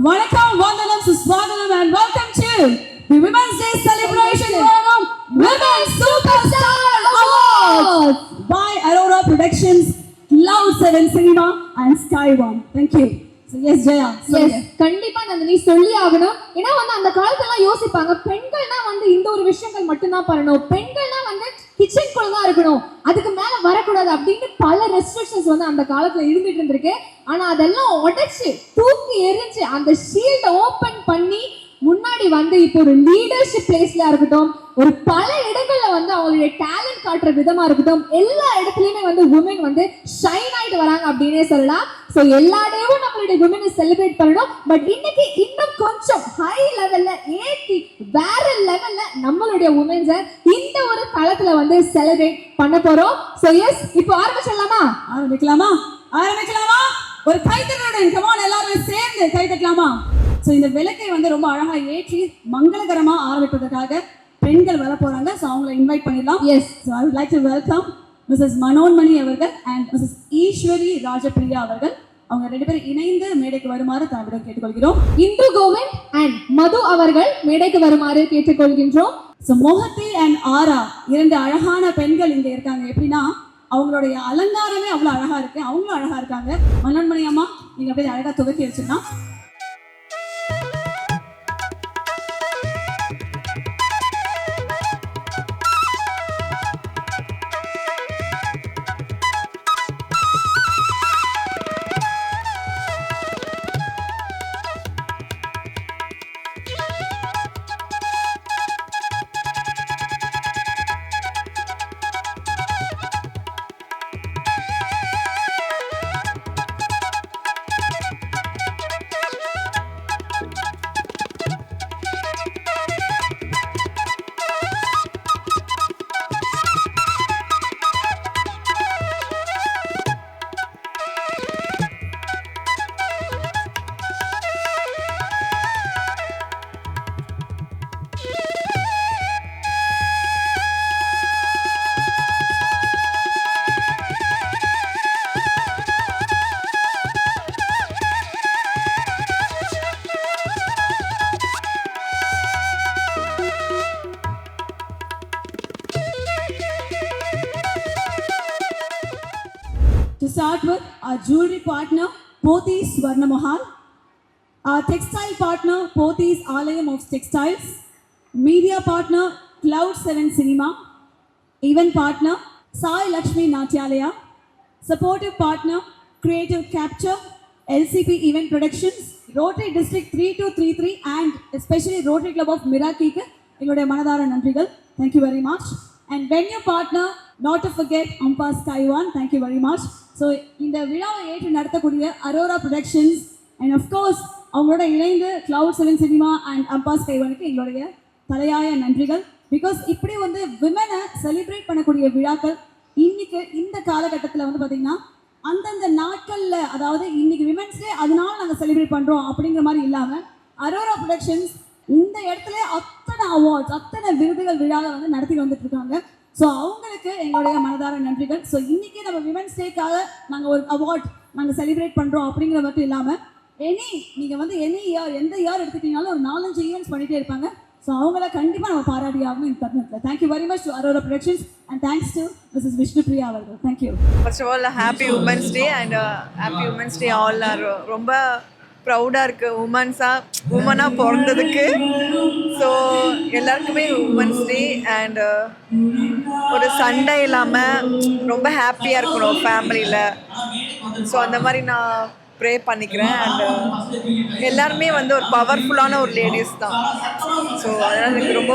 Vanakkam, Vandanam, Suswagalam, and welcome to the Women's Day celebration program, Women's Superstar Awards by Aurora Productions, Cloud 7 Cinema, and Sky One. Thank you. So yes, Jaya. Yes, கண்டிப்பா நந்தினி சொல்லி ஆகணும். ஏன்னா அந்த காலத்துல யோசிப்பாங்க பெண்கள்னா இந்த ஒரு விஷயங்கள் மட்டும்தான் பண்ணணும், பெண்கள்னா கிச்சனுக்குள்ள தான் இருக்கணும், அதுக்கு மேல வரக்கூடாது அப்படின்னு பல ரெஸ்ட்ரிக்ஷன்ஸ் அந்த காலத்துல இருந்துட்டு இருந்திருக்கு. ஆனா அதெல்லாம் உடைச்சு தூக்கி எரிஞ்சு அந்த ஷீல்ட ஓபன் பண்ணி முன்னாடி இப்போ ஒரு லீடர்ஷிப் பிளேஸ்ல இருக்கட்டும், ஒரு பல இடங்கள்ல அவங்களுடைய டேலண்ட் காட்டுற விதமா இருக்கட்டும், எல்லா இடத்துலயுமே உமன் ஷைன் ஆயிட்டு வராங்க அப்படின்னே சொல்லலாம். ஸோ எல்லா டேவும் நம்மளுடைய விமனை செலிப்ரேட் பண்ணணும். பட் இன்னைக்கு இன்னும் கொஞ்சம் ஹை லெவல்ல ஏற்றி வேற லெவல்ல நம்மளுடைய உமன்ஸை இந்த ஒரு களத்துல செலிப்ரேட் பண்ண போறோம். ஸோ எஸ், இப்போ ஆரம்பிக்கலாமா? ஒரு கைத்தட்டலுடன் கமான் எல்லாரும் சேர்ந்து கைத்தட்டலாமா? ஸோ இந்த விளக்கை ரொம்ப அழகா ஏற்றி மங்களகரமா ஆரம்பிப்பதற்காக பெண்கள் வர போறாங்க. ஸோ அவங்களை இன்வைட் பண்ணிடலாம். Yes, so I would like to welcome Mrs Manonmani அவர்கள் அண்ட் மிஸ்ஸஸ் ஈஸ்வரி ராஜபிரியா அவர்கள். அவங்க ரெண்டு பேரும் இணைந்து மேடைக்கு வருமாறு தாமிடம் கேட்டுக்கொள்கிறோம். இந்து கோவிந்த் அண்ட் மது அவர்கள் மேடைக்கு வருமாறு கேட்டுக்கொள்கின்றோம். ஸோ மோகத்தி அண்ட் ஆரா இரண்டு அழகான பெண்கள் இங்க இருக்காங்க. எப்படின்னா அவங்களுடைய அலங்காரமே அவ்வளவு அழகா இருக்கு, அவங்களும் அழகா இருக்காங்க. மனோன்மணி அம்மா, நீங்க அப்படியே அழகா துவக்கி வச்சுன்னா. To start with, our jewelry partner, Pothys Swarna Mahal, our textile partner, Pothys Alayam of Textiles, media partner, Cloud 7 Cinema, event partner, Sai Lakshmi Natyalaya, supportive partner, Creative Capture, LCP Event Productions, Rotary District 3233 and especially Rotary Club of Miraki, எங்களுடைய மனதார நன்றிகள். Thank you very much. And venue partner, not to forget, Ampa Sky One, thank you very much. So இந்த விழாவை ஏற்று நடத்தக்கூடிய Arora productions and of course அவங்களோட இணைந்து cloud 7 cinema and Ampa sky ஒனுக்கு எங்களுடைய தலையாய நன்றிகள். பிகாஸ் இப்படி விமனை செலிப்ரேட் பண்ணக்கூடிய விழாக்கள் இன்னைக்கு இந்த காலகட்டத்தில் பார்த்தீங்கன்னா அந்தந்த நாட்களில், அதாவது இன்னைக்கு விமென்ஸ் டே அதனால நாங்கள் செலிப்ரேட் பண்ணுறோம் அப்படிங்கிற மாதிரி இல்லாமல் அரோரா ப்ரொடக்ஷன்ஸ் இந்த இடத்துல அத்தனை அவார்ட்ஸ், அத்தனை விருதுகள் விழாவை நடத்தி வந்துட்டு இருக்காங்க. ஸோ அவங்களுக்கு எங்களுடைய மனதார நன்றிகள். ஸோ இன்னைக்கு நம்ம விமென்ஸ் டேக்காக நாங்கள் ஒரு அவார்ட் நாங்கள் செலிப்ரேட் பண்ணுறோம் அப்படிங்கிற மட்டும் இல்லாமல் நீங்கள் எனி இயர் எந்த இயர் எடுத்துக்கிட்டீங்கனாலும் ஒரு 4-5 ஈவெண்ட்ஸ் பண்ணிகிட்டே இருப்பாங்க. ஸோ அவங்கள கண்டிப்பாக நம்ம பாராட்டி ஆகணும் இந்த தருணத்தில். Thank you very much to Aurora productions and thanks to Mrs Vishnupriya அவர்கள். Thank you. First of all happy women's day and happy women's day all. ரொம்ப ப்ரௌடாக இருக்குது உமனாக பிறந்ததுக்கு. ஸோ எல்லாருக்குமே உமன்ஸ் டே அண்ட் ஒரு சண்டை இல்லாமல் ரொம்ப ஹாப்பியாக இருக்கணும் ஃபேமிலியில். ஸோ அந்த மாதிரி நான் ப்ரே பண்ணிக்கிறேன். அண்ட் எல்லாருமே ஒரு பவர்ஃபுல்லான ஒரு லேடிஸ் தான். ஸோ அதனால் எனக்கு ரொம்ப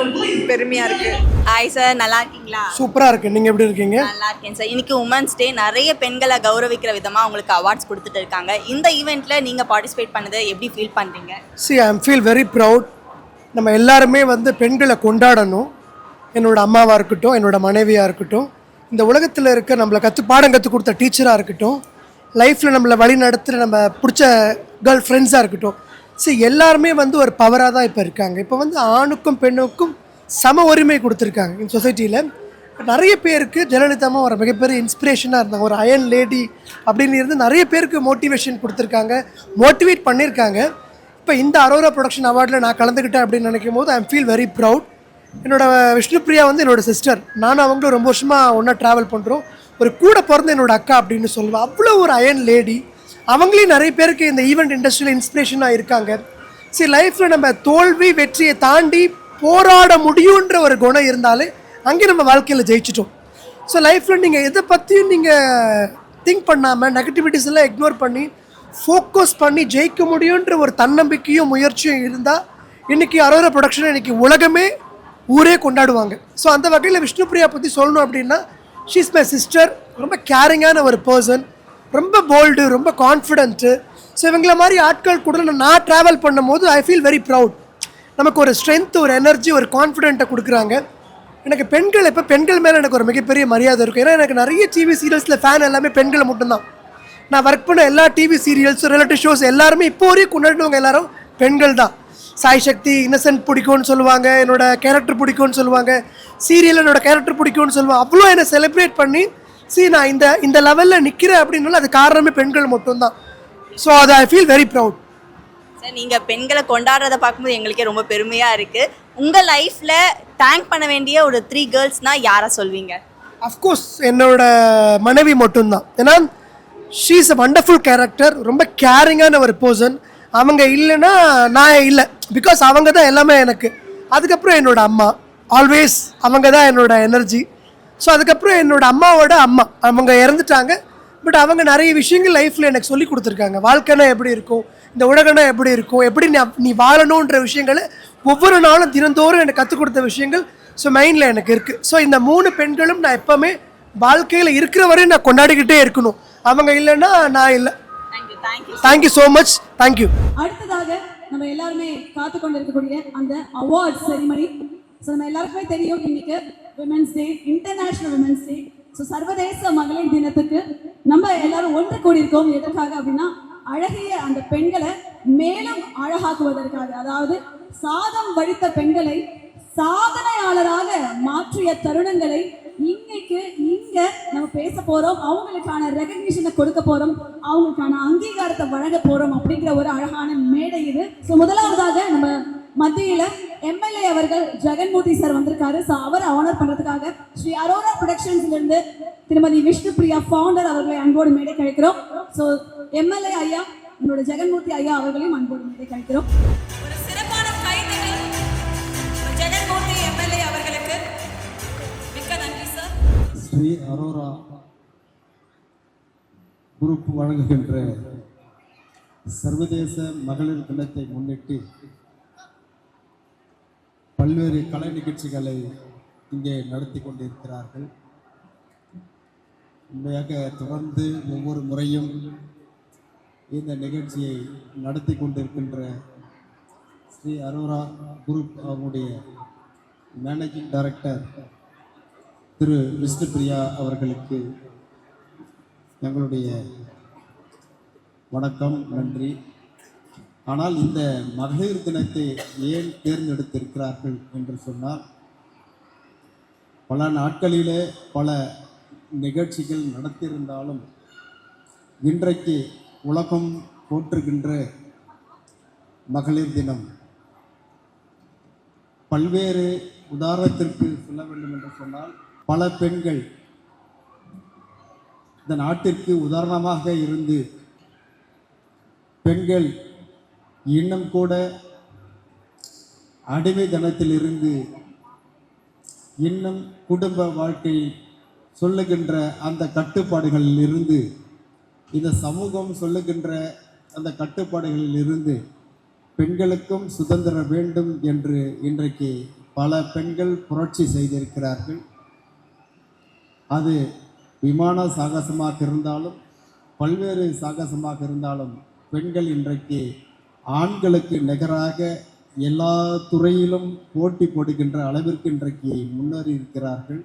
பெருமையாக இருக்குது. ஹாய் சார், நல்லா இருக்கீங்களா? சூப்பராக இருக்குது. நீங்கள் எப்படி இருக்கீங்க? நல்லா இருக்கேன் சார். இன்னைக்கு உமன்ஸ் டே, நிறைய பெண்களை கௌரவிக்கிற விதமாக அவங்களுக்கு அவார்ட்ஸ் கொடுத்துட்டு இருக்காங்க. இந்த ஈவெண்ட்டில் நீங்கள் பார்ட்டிசிபேட் பண்ணதை எப்படி ஃபீல் பண்ணுறீங்க? I am feel very proud. நம்ம எல்லாருமே பெண்களை கொண்டாடணும். என்னோடய அம்மாவாக இருக்கட்டும், என்னோடய மனைவியாக இருக்கட்டும், இந்த உலகத்தில் இருக்க நம்மளை பாடம் கற்றுக் கொடுத்த டீச்சராக இருக்கட்டும், லைஃப்பில் நம்மளை வழி நடத்துகிற நம்ம பிடிச்ச கேர்ள் ஃப்ரெண்ட்ஸாக இருக்கட்டும், எல்லாருமே ஒரு பவராக தான் இப்போ இருக்காங்க. இப்போ ஆணுக்கும் பெண்ணுக்கும் சம உரிமை கொடுத்துருக்காங்க இந்த சொசைட்டியில். நிறைய பேருக்கு ஜெயலலிதாமா ஒரு மிகப்பெரிய இன்ஸ்பிரேஷனாக இருந்தாங்க. ஒரு அயன் லேடி அப்படின்னு இருந்து நிறைய பேருக்கு மோட்டிவேஷன் கொடுத்துருக்காங்க, மோட்டிவேட் பண்ணியிருக்காங்க. இப்போ இந்த அரோரா ப்ரொடக்ஷன் அவார்டில் நான் கலந்துக்கிட்டேன் அப்படின்னு நினைக்கும் போது ஐ ஃபீல் வெரி ப்ரவுட். என்னோட விஷ்ணுப்ரியா வந்து என்னோட சிஸ்டர். நானும் அவங்களும் ரொம்ப வருஷமாக ஒன்றா ட்ராவல் பண்ணுறோம். ஒரு கூட பிறந்த என்னோட அக்கா அப்படின்னு சொல்லுவேன். அவ்வளோ ஒரு அயன் லேடி. அவங்களையும் நிறைய பேருக்கு இந்த ஈவெண்ட் இண்டஸ்ட்ரியில் இன்ஸ்பிரேஷனாக இருக்காங்க. சரி, லைஃப்பில் நம்ம தோல்வி வெற்றியை தாண்டி போராட முடியுன்ற ஒரு குணம் இருந்தாலே அங்கே நம்ம வாழ்க்கையில் ஜெயிச்சிட்டோம். ஸோ லைஃப்பில் நீங்கள் எதை பற்றியும் நீங்கள் திங்க் பண்ணாமல் நெகட்டிவிட்டிஸ் எல்லாம் இக்னோர் பண்ணி ஃபோக்கஸ் பண்ணி ஜெயிக்க முடியுன்ற ஒரு தன்னம்பிக்கையும் முயற்சியும் இருந்தால் இன்றைக்கி அரோரா ப்ரொடக்ஷன் இன்றைக்கி உலகமே ஊரே கொண்டாடுவாங்க. ஸோ அந்த வகையில் விஷ்ணுப்ரியா பற்றி சொல்லணும் அப்படின்னா ஷீ இஸ் மை சிஸ்டர். ரொம்ப கேரிங்கான ஒரு பர்சன், ரொம்ப போல்டு, ரொம்ப கான்ஃபிடென்ட்டு. ஸோ இவங்கள மாதிரி ஆட்கள் கூட நான் ட்ராவல் பண்ணும்போது ஐ ஃபீல் வெரி ப்ரவுட். நமக்கு ஒரு ஸ்ட்ரென்த், ஒரு எனர்ஜி, ஒரு கான்ஃபிடென்ட்டை கொடுக்குறாங்க. எனக்கு பெண்கள் மேலே எனக்கு ஒரு மிகப்பெரிய மரியாதை இருக்கும். ஏன்னா எனக்கு நிறைய டிவி சீரியல்ஸில் ஃபேன் எல்லாமே பெண்கள் மட்டும்தான். நான் ஒர்க் பண்ண எல்லா டிவி சீரியல்ஸும் ரிலேட்டிவ் ஷோஸ் எல்லாருமே இப்போ வரையும் கொண்டாடுனவங்க எல்லாரும் பெண்கள் தான். சாய் சக்தி இன்னசென்ட் பிடிக்கும்னு சொல்லுவாங்க, என்னோட கேரக்டர் பிடிக்கும்னு சொல்லுவாங்க, சீரியல் என்னோட கேரக்டர் பிடிக்கும்னு சொல்லுவாங்க. அவ்வளோ என்னை செலிப்ரேட் பண்ணி நான் இந்த லெவலில் நிற்கிறேன் அப்படின்னாலும் அது காரணமே பெண்கள் மட்டும்தான். ஸோ அது I feel very proud. Sir, நீங்கள் பெண்களை கொண்டாடுறத பார்க்கும்போது எங்களுக்கே ரொம்ப பெருமையாக இருக்குது. உங்கள் லைஃப்பில் தேங்க் பண்ண வேண்டிய ஒரு 3 கேர்ள்ஸ்னால் யாரை சொல்வீங்க? அஃப்கோர்ஸ் என்னோட மனைவி மட்டும்தான். ஏன்னா she is a wonderful character, ரொம்ப கேரிங்கான ஒரு பர்சன். அவங்க இல்லைன்னா நான் இல்லை, பிகாஸ் அவங்க தான் எல்லாமே எனக்கு. அதுக்கப்புறம் என்னோட அம்மா, ஆல்வேஸ் அவங்க தான் என்னோட எனர்ஜி. ஸோ அதுக்கப்புறம் என்னோட அம்மாவோட அம்மா, அவங்க இறந்துட்டாங்க. பட் அவங்க நிறைய விஷயங்கள் லைஃப்பில் எனக்கு சொல்லி கொடுத்துருக்காங்க. வாழ்க்கைனா எப்படி இருக்கும், இந்த உலகனா எப்படி இருக்கும், எப்படி நீ வாழணுன்ற விஷயங்களை ஒவ்வொரு நாளும் தினந்தோறும் எனக்கு கற்றுக் கொடுத்த விஷயங்கள் ஸோ மைண்டில் எனக்கு இருக்குது. ஸோ இந்த 3 பெண்களும் நான் எப்போவுமே வாழ்க்கையில் இருக்கிற வரையும் நான் கொண்டாடிக்கிட்டே இருக்கணும். அவங்க இல்லைன்னா நான் இல்லை. Thank you so much. தேங்க்யூ. அடுத்ததாக நம்ம எல்லாருமே காத்து கொண்டு இருக்கக்கூடிய அந்த அவார்ட் செரிமனி. ஸோ நம்ம எல்லாருக்குமே தெரியும் இன்னைக்கு women's day, international women's day. So சர்வதேச மகளிர் தினத்துக்கு நம்ம எல்லாரும் ஒன்று கூடியிருக்கோம். எதற்காக அப்படின்னா அழகிய அந்த பெண்களை மேலும் அழகாக்குவதற்காக. அதாவது சாதம் வடித்த பெண்களை சாதனையாளராக மாற்றிய தருணங்களை இங்க நம்ம பேச போறோம். அவங்களுக்கான ரெகக்னிஷனை கொடுக்க போறோம், அவங்களுக்கான அங்கீகாரத்தை வழங்க போறோம் அப்படிங்கிற ஒரு அழகான மேடை இது. ஸோ முதலாவதாக நம்ம மத்தியில எம்எல்ஏ அவர்கள் ஜெகன்மூர்த்தி சார் வந்திருக்காரு. ஸோ அவரை ஆனர் பண்றதுக்காக ஸ்ரீ அரோரா ப்ரொடக்ஷன்ஸ்ல இருந்து திருமதி விஷ்ணுப்ரியா ஃபவுண்டர் அவர்களை அன்போடு மேடை கழிக்கிறோம். ஸோ எம்எல்ஏ ஐயா, என்னோட ஜெகன்மூர்த்தி ஐயா அவர்களையும் அன்போடு மேடை கழிக்கிறோம். ஒரு சிறப்பான கைதட்டல் ஜெகன்மூர்த்தி எம்எல்ஏ அவர்களுக்கு. மிக்க நன்றி சார். ஸ்ரீ அரோரா குரூப் வழங்குகின்ற சர்வதேச மகளிர் தினத்தை முன்னிட்டு பல்வேறு கலை நிகழ்ச்சிகளை இங்கே நடத்தி கொண்டிருக்கிறார்கள். உண்மையாக தொடர்ந்து ஒவ்வொரு முறையும் இந்த நிகழ்ச்சியை நடத்தி கொண்டிருக்கின்ற ஸ்ரீ அரோரா குரூப் அவருடைய மேனேஜிங் டைரக்டர் திரு விஷ்ணுப்ரியா அவர்களுக்கு எங்களுடைய வணக்கம், நன்றி. ஆனால் இந்த மகளிர் தினத்தை ஏன் தேர்ந்தெடுத்திருக்கிறார்கள் என்று சொன்னால், பல நாட்களிலே பல நிகழ்ச்சிகள் நடத்தியிருந்தாலும் இன்றைக்கு உலகம் போற்றுகின்ற மகளிர் தினம். பல்வேறு உதாரணத்திற்கு சொல்ல வேண்டும் என்று சொன்னால், பல பெண்கள் இந்த நாட்டிற்கு உதாரணமாக இருந்து பெண்கள் இன்னும் கூட அடிமைத்தனத்திலிருந்து இன்னும் குடும்ப வாழ்க்கை சொல்லுகின்ற அந்த கட்டுப்பாடுகளில் இருந்து, இந்த சமூகம் சொல்லுகின்ற அந்த கட்டுப்பாடுகளில் இருந்து பெண்களுக்கும் சுதந்திரம் வேண்டும் என்று இன்றைக்கு பல பெண்கள் புரட்சி செய்திருக்கிறார்கள். அது விமான சாகசமாக இருந்தாலும் பல்வேறு சாகசமாக இருந்தாலும் பெண்கள் இன்றைக்கு ஆண்களுக்கு நிகராக எல்லா துறையிலும் போட்டி போடுகின்ற அளவிற்கு இன்றைக்கு முன்னேறி இருக்கிறார்கள்.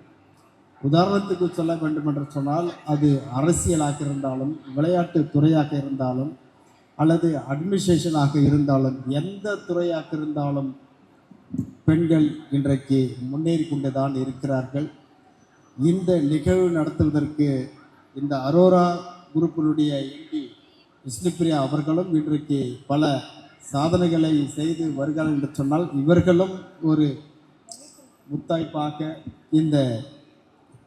உதாரணத்துக்கு சொல்ல வேண்டும் என்று சொன்னால், அது அரசியலாக இருந்தாலும், விளையாட்டு துறையாக இருந்தாலும், அல்லது அட்மினிஸ்ட்ரேஷனாக இருந்தாலும், எந்த துறையாக இருந்தாலும் பெண்கள் இன்றைக்கு முன்னேறி கொண்டுதான் இருக்கிறார்கள். இந்த நிகழ்வு நடத்துவதற்கு இந்த அரோரா குரூப்பினுடைய எம்பி விஷ்ணுப்ரியா அவர்களும் இன்றைக்கு பல சாதனைகளை செய்து வருகிறார்கள் என்று சொன்னால் இவர்களும் ஒரு முத்தாய்ப்பாக இந்த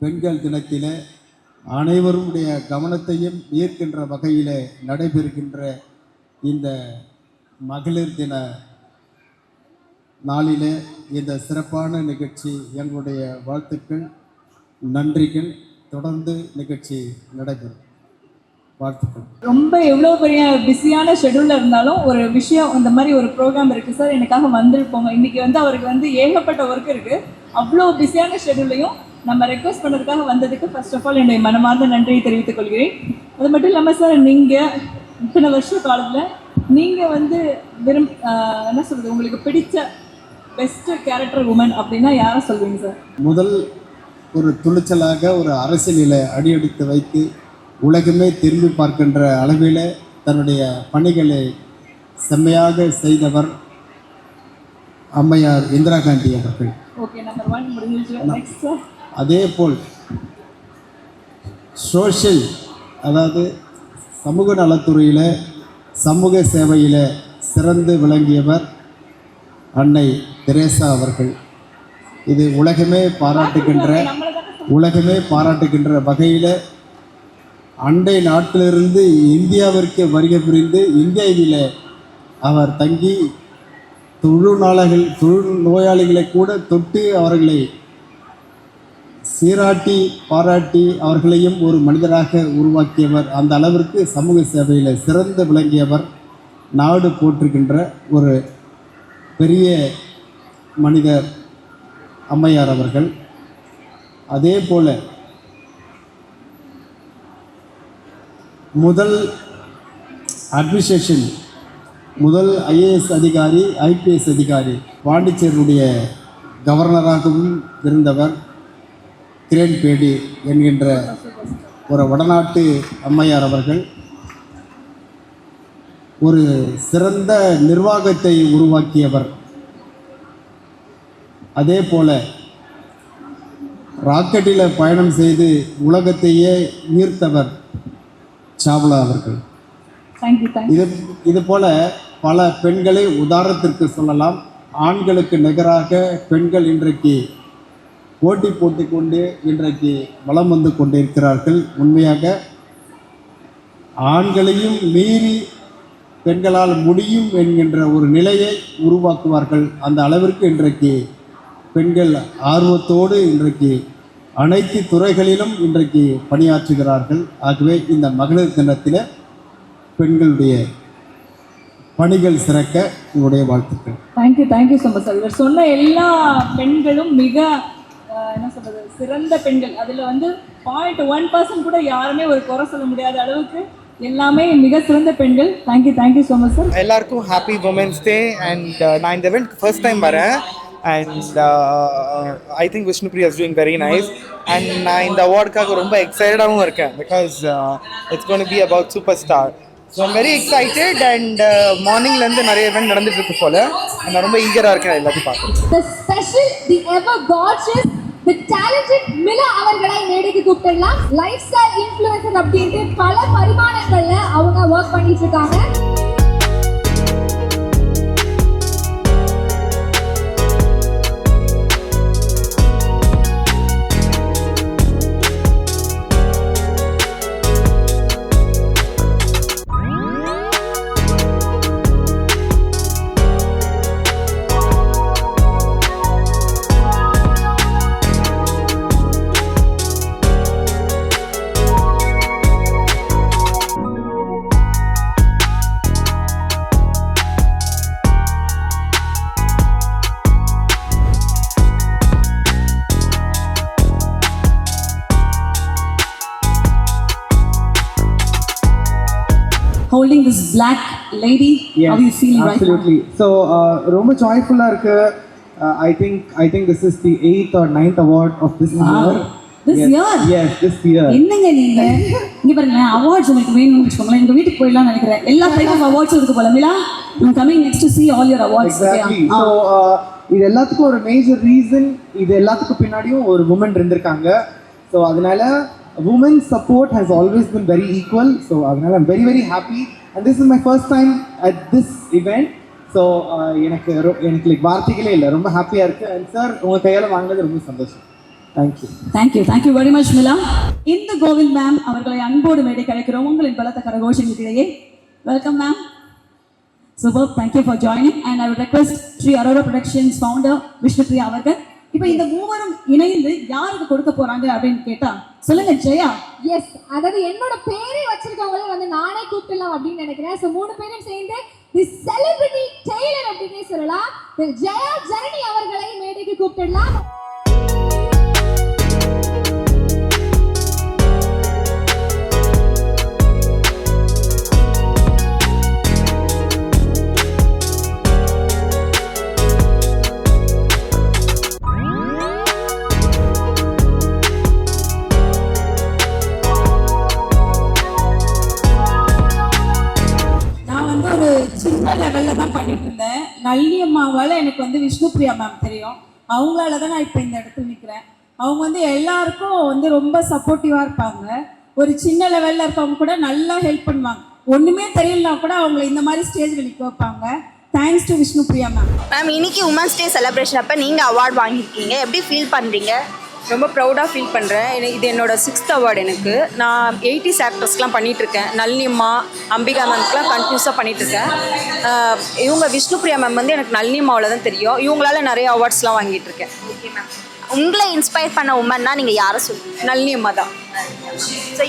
பெண்கள் தினத்திலே அனைவருடைய கவனத்தையும் ஈர்க்கின்ற வகையில் நடைபெறுகின்ற இந்த மகளிர் தின நாளிலே இந்த சிறப்பான நிகழ்ச்சி எங்களுடைய வாழ்த்துக்கள், நன்றிகள். தொடர்ந்து நிகழ்ச்சி நடைபெறும். வாழ்த்துக்கள். ரொம்ப எவ்வளோ பெரிய பிஸியான ஷெடியூலில் இருந்தாலும் ஒரு விஷயம் இந்த மாதிரி ஒரு ப்ரோக்ராம் இருக்குது சார், எனக்காக வந்துருப்போங்க. இன்றைக்கி வந்து அவருக்கு வந்து ஏகப்பட்ட ஒர்க் இருக்குது. அவ்வளோ பிஸியான ஷெடியூலையும் நம்ம ரெக்வஸ்ட் பண்ணுறதுக்காக வந்ததுக்கு ஃபர்ஸ்ட் ஆஃப் ஆல் என்னுடைய மனமார்ந்த நன்றியை தெரிவித்துக் கொள்கிறேன். அது மட்டும் இல்லாமல் சார், நீங்கள் இத்தனை வருஷ காலத்தில் நீங்கள் வந்து என்ன சொல்கிறது, உங்களுக்கு பிடிச்ச பெஸ்ட் கேரக்டர் உமன் அப்படின்னா யாரை சொல்வீங்க சார்? முதல் ஒரு துணிச்சலாக ஒரு அரசியலில் அடியெடுத்து வைத்து உலகமே திரும்பி பார்க்கின்ற அளவில் தன்னுடைய பணிகளை செம்மையாக செய்தவர் அம்மையார் இந்திரா காந்தி அவர்கள். ஓகே, நம்பர் 1 முடிஞ்சிருச்சு. Next sir. அதே போல் சோஷியல், அதாவது சமூக நலத்துறையில் சமூக சேவையில் சிறந்து விளங்கியவர் அன்னை தெரேசா அவர்கள். இது உலகமே பாராட்டுகின்ற வகையில் அண்டை நாட்டிலிருந்து இந்தியாவிற்கு வருகை புரிந்து இந்தியாவில் அவர் தங்கி தொழுநோயாளிகளை கூட தொட்டு அவர்களை சீராட்டி பாராட்டி அவர்களையும் ஒரு மனிதராக உருவாக்கியவர். அந்த அளவிற்கு சமூக சேவையில் சிறந்து விளங்கியவர், நாடு போற்றுகின்ற ஒரு பெரிய மனிதர் அம்மையார் அவர்கள். அதே போல் முதல் அட்மினிஸ்ட்ரேஷன், முதல் ஐஏஎஸ் அதிகாரி, ஐபிஎஸ் அதிகாரி, பாண்டிச்சேரியுடைய கவர்னராகவும் இருந்தவர் கிரண் பேடி என்கின்ற ஒரு வடநாட்டு அம்மையார் அவர்கள். ஒரு சிறந்த நிர்வாகத்தை உருவாக்கியவர். அதே போல் ராக்கெட்டில் பயணம் செய்து உலகத்தையே ஈர்த்தவர் சாவ்லா அவர்கள். இது போல பல பெண்களை உதாரணத்திற்கு சொல்லலாம். ஆண்களுக்கு நிகராக பெண்கள் இன்றைக்கு போட்டி போட்டுக்கொண்டு இன்றைக்கு வலம் வந்து கொண்டிருக்கிறார்கள். உண்மையாக ஆண்களையும் மீறி பெண்களால் முடியும் என்கின்ற ஒரு நிலையை உருவாக்குவார்கள். அந்த அளவிற்கு இன்றைக்கு பெண்கள் ஆர்வத்தோடு இன்றைக்கு அனைத்து துறைகளிலும் இன்றைக்கு பணியாற்றுகிறார்கள். ஆகவே இந்த மகளிர் தினத்தில் பெண்களுடைய பணிகள் சிறக்க உங்களுடைய வாழ்த்துக்கள். Thank you so much sir. இவர் சொன்ன எல்லா பெண்களும் மிக என்ன சொல்கிறது, சிறந்த பெண்கள். அதில் வந்து 0.1% கூட யாருமே ஒரு குறை சொல்ல முடியாத அளவுக்கு எல்லாமே மிக சிறந்த பெண்கள். Thank you so much sir. எல்லாருக்கும் ஹாப்பி உமன்ஸ் டே. அண்ட் நான் இந்த event ஃபர்ஸ்ட் டைம் வரேன். And I think Vishnupriya is doing very nice. And நான் இந்த அவார்டுக்காக ரொம்ப எக்ஸைட்டடாகவும் இருக்கேன். Because it's gonna be about super star. So I'm very excited. And மார்னிங்லேருந்து நிறைய event நடந்துட்டு இருக்கு போல. நான் ரொம்ப ஈகராக இருக்கேன் எல்லாத்தையும் பார்க்கணும். The special, the ever gorgeous, the talented மிலா அவர்களை மேடைக்கு கூப்பிடலாம். லைஃப் ஸ்டைல் இன்ஃப்ளூயன்சர் அப்படின்ட்டு பல பரிமாணங்கள்ல அவங்க ஒர்க் பண்ணிட்டு இருக்காங்க. Holding this black lady, yes, how are you feeling absolutely. right now? So ரொம்ப joyful-ஆ இருக்கு. I think this is the 8th or 9th award of this year. This year? Yes, this year. என்னங்க நீங்க இங்க பாருங்க, awards உங்களுக்கு வேணும்னு வச்சுக்கோங்களேன். எங்க வீட்டுக்கு போயிடலாம்னு நினைக்கிறேன். எல்லா டைப் ஆஃப் அவார்ட்ஸ் இருக்கு போல. மிலா, I'm coming next to see all your awards. Exactly. So இது எல்லாத்துக்கும் ஒரு மேஜர் ரீசன், இது எல்லாத்துக்கும் பின்னாடியும் ஒரு woman இருந்திருக்காங்க. So அதனால women's support has always been very equal. So அதனால I'm very happy. And this is my first time at this event. So எனக்கு லைக் வார்த்தைகளே இல்லை, ரொம்ப ஹாப்பியாக இருக்குது. அண்ட் சார் உங்கள் கையால் வாங்கினது ரொம்ப சந்தோஷம். Thank you very much Mila. இந்த கோவிந்த் மேம் அவர்களை அன்போடு மேடை கிடைக்கிறோம். உங்களின் பலத்த கரகோஷங்களுக்கிடையே welcome ma'am. Super, thank you for joining. And I would request Sri Arora productions founder Vishnupriya அவர்கள் இப்போ இந்த மூவரும் இணைந்து யாருக்கு கொடுக்க போறாங்க அப்படின்னு கேட்டா சொல்லுங்க ஜெயா. எஸ், அதாவது என்னோட பேரே வச்சிருக்கவங்களே வந்து நானே கூப்பிடலாம் அப்படின்னு நினைக்கிறேன். ஸோ 3 பேரும் சேர்ந்து தி செலிபிரிட்டி டெய்லர் அப்படின்னே சொல்லலாம். ஜெயா ஜனனி அவர்களை மேடைக்கு கூப்பிடலாம். சின்ன லெவலில் தான் பண்ணிட்டு இருந்தேன். நல்லி அம்மாவால் எனக்கு வந்து விஷ்ணுபிரியா மேம் தெரியும். அவங்களால தான் நான் இப்போ இந்த இடத்துல நிற்கிறேன். அவங்க வந்து எல்லாருக்கும் வந்து ரொம்ப சப்போர்ட்டிவாக இருப்பாங்க. ஒரு சின்ன லெவலில் இருக்கவங்க கூட நல்லா ஹெல்ப் பண்ணுவாங்க. ஒன்றுமே தெரியலனா கூட அவங்கள இந்த மாதிரி ஸ்டேஜில் நிற்க வைப்பாங்க. Thanks to Vishnupriya ma'am. Ma'am, இன்னைக்கு உமன்ஸ் டே செலிப்ரேஷன் அப்போ நீங்கள் அவார்ட் வாங்கியிருக்கீங்க, எப்படி ஃபீல் பண்ணுறீங்க? ரொம்ப ப்ரௌடாக ஃபீல் பண்ணுறேன். இது என்னோட 6th அவார்டு. எனக்கு நான் 80s ஆக்டர்ஸ்லாம் பண்ணிகிட்ருக்கேன். நளினியம்மா, அம்பிகா மேம்க்குலாம் கண்டினியூஸாக பண்ணிகிட்ருக்கேன். இவங்க விஷ்ணுபிரியா மேம் வந்து எனக்கு நளினியம்மாவில் தான் தெரியும். இவங்களால நிறைய அவார்ட்ஸ்லாம் வாங்கிட்டுருக்கேன். ஓகே மேம், உங்களை இன்ஸ்பயர் பண்ண உமன்னா நீங்கள் யாரை சொல்லுங்கள்? நளினியம்மா தான். ஸோ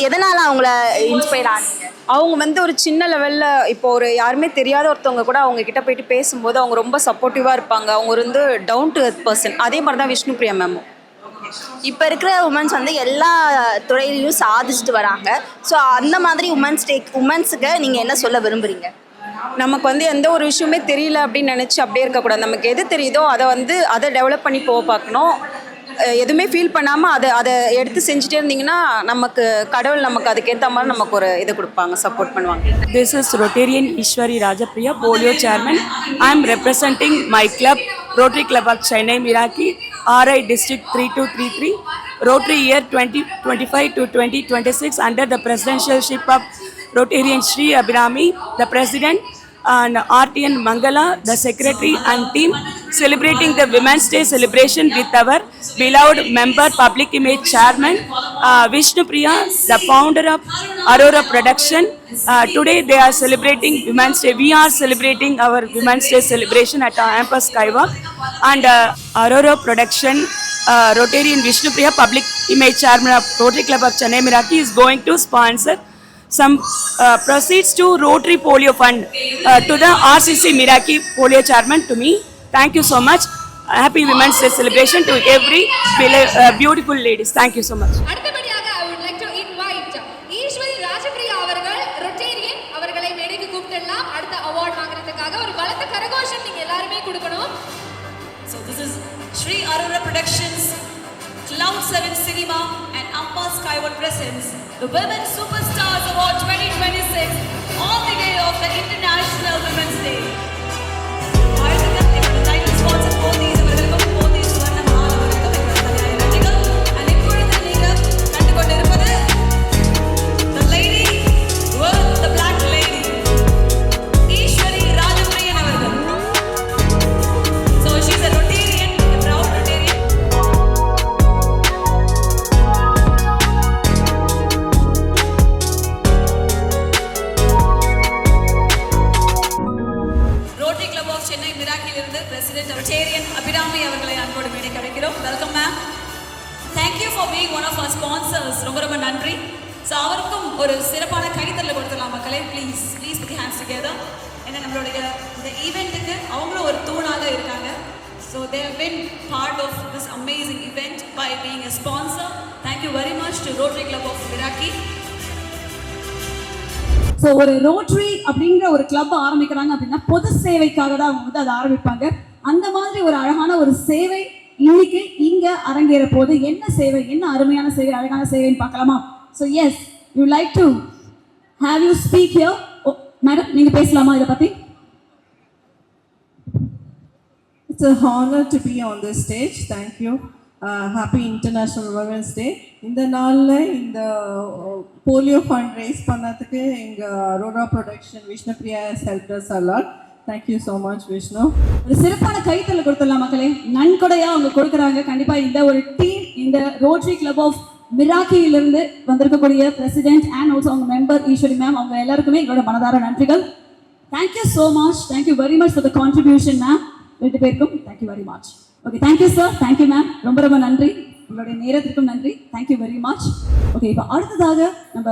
எதனால் அவங்கள இன்ஸ்பயர் ஆனீங்க? அவங்க வந்து ஒரு சின்ன லெவலில் இப்போ ஒரு யாருமே தெரியாத ஒருத்தவங்க கூட அவங்க கிட்ட போயிட்டு பேசும்போது அவங்க ரொம்ப சப்போர்ட்டிவாக இருப்பாங்க. அவங்க வந்து டவுன் டு எர்த் பர்சன். அதே மாதிரி தான் விஷ்ணுபிரியா மேமும். இப்போ இருக்கிற உமன்ஸ் வந்து எல்லா துறையிலையும் சாதிச்சுட்டு வராங்க. ஸோ அந்த மாதிரி உமன்ஸுக்கு நீங்கள் என்ன சொல்ல விரும்புகிறீங்க? நமக்கு வந்து எந்த ஒரு விஷயமே தெரியல அப்படின்னு நினச்சி அப்படியே இருக்கக்கூடாது. நமக்கு எது தெரியுதோ அதை டெவலப் பண்ணி போக பார்க்கணும். எதுவுமே ஃபீல் பண்ணாமல் அதை எடுத்து செஞ்சுட்டே இருந்தீங்கன்னா நமக்கு கடவுள் நமக்கு அதுக்கேற்ற மாதிரி நமக்கு ஒரு இது கொடுப்பாங்க, சப்போர்ட் பண்ணுவாங்க. This is Rotarian Ishwari Rajapriya, Polio Chairman. I am representing my club, Rotary Club of Chennai Miraki, RI District 3233, Rotary year 2025 to 2026 under the presidentialship of Rotarian Sri Abhinami, the President, and RTN Mangala, the Secretary and team, celebrating the Women's Day celebration with our beloved member, Public Image Chairman, Vishnupriya, the founder of Aurora Production. Today they are celebrating Women's Day. We are celebrating our Women's Day celebration at Campus Skywalk, and Aurora Production, Rotarian Vishnupriya, Public Image Chairman of Rotary Club of Chennai Miraki, is going to sponsor some proceeds to Rotary Polio Fund to the RCC Miraki Polio Chairman, to me. Thank you so much. Happy Women's Day celebration to every beautiful ladies. Thank you so much. அடுத்தபடியாக I would like to invite Eswari Rajapriya அவர்கள் Rotarian அவர்களை மேடைக்கு கூப்பிடலாம். அடுத்த award வாங்குறதுக்காக ஒரு பலத்த கரகோஷம் நீங்க எல்லாருமே கொடுக்கணும். So this is Sri Aurora Productions, Cloud 7 Cinema and Ampa Skyward presents the Women Superstars Award 2026 on the day of the International Women's Day. வாழ்த்துக்கள். டைட்டில் ஸ்பான்சர் போத்தீஸ் அவர்களுக்கும் போத்தீஸ் வர்ணமஹால் அவர்களுக்கும் எங்கள் தலையாய நன்றிகள். And இப்பொழுது நீங்கள் கண்டுகொண்டிருப்பது the lady with the black lady, Eswari Rajapriyan அவர்கள். So she's a Rotarian, a proud Rotarian. Rotary Club of Chennai மிராக்கிலிருந்து President Rotarian Abirami அவர்களை அன்போடு மேடைக்கு அழைக்கிறோம். Welcome ma'am. Thank you for being one of our sponsors. ரொம்ப ரொம்ப நன்றி. ஸோ அவருக்கும் ஒரு சிறப்பான கைத்தறல் கொடுத்துடலாம் மக்களே. Please put your hands together. ஏன்னா நம்மளுடைய இந்த ஈவெண்ட்டுக்கு அவங்களும் ஒரு தூணாக இருக்காங்க. So they have been part of this amazing event by being a sponsor. Thank you very much to Rotary Club of Miraki. So ஒரு ரோட்டரி அப்படிங்கிற ஒரு கிளப் ஆரம்பிக்கிறாங்க அப்படின்னா பொது சேவைக்காக தான் அவங்க வந்து அதை ஆரம்பிப்பாங்க. அந்த மாதிரி ஒரு அழகான ஒரு சேவை இன்னைக்கு இங்க அரங்கேற போது. என்ன சேவை, என்ன அருமையான சேவை, அழகான சேவைன்னு பார்க்கலாமா? So yes, you like to have you speak here. Madam, நீங்க பேசலாமா இதை பத்தி? It's an honor to be on this stage. Thank you. Happy International Women's Day. இந்த நாளில் இந்த போலியோ ஃபண்ட் ரைஸ் பண்ணதுக்கு எங்கள் Arora production Vishnupriya has helped us a lot. Thank you so much Vishnu. ஒரு சிறப்பான கைத்தறல் கொடுத்துடலாம் மக்களே. நன்கொடையா அவங்க கொடுக்குறாங்க. கண்டிப்பா இந்த ஒரு டீம், இந்த ரோட்டரி கிளப் ஆஃப் மிராக்கியிலிருந்து வந்திருக்கக்கூடிய பிரசிடென்ட் அண்ட் ஆல்சோ அவங்க மெம்பர் ஈஸ்வரி மேம், அவங்க எல்லாருக்குமே எங்களோட மனதார நன்றிகள். Thank you so much, thank you very much for the contribution ma'am. 2 பேருக்கும் thank you very much. Okay, thank you sir, thank you ma'am, ரொம்ப ரொம்ப நன்றி, உங்களுடைய நேரத்திற்கும் நன்றி, தேங்க்யூ வெரி மச். ஓகே, இப்போ அடுத்ததாக நம்ம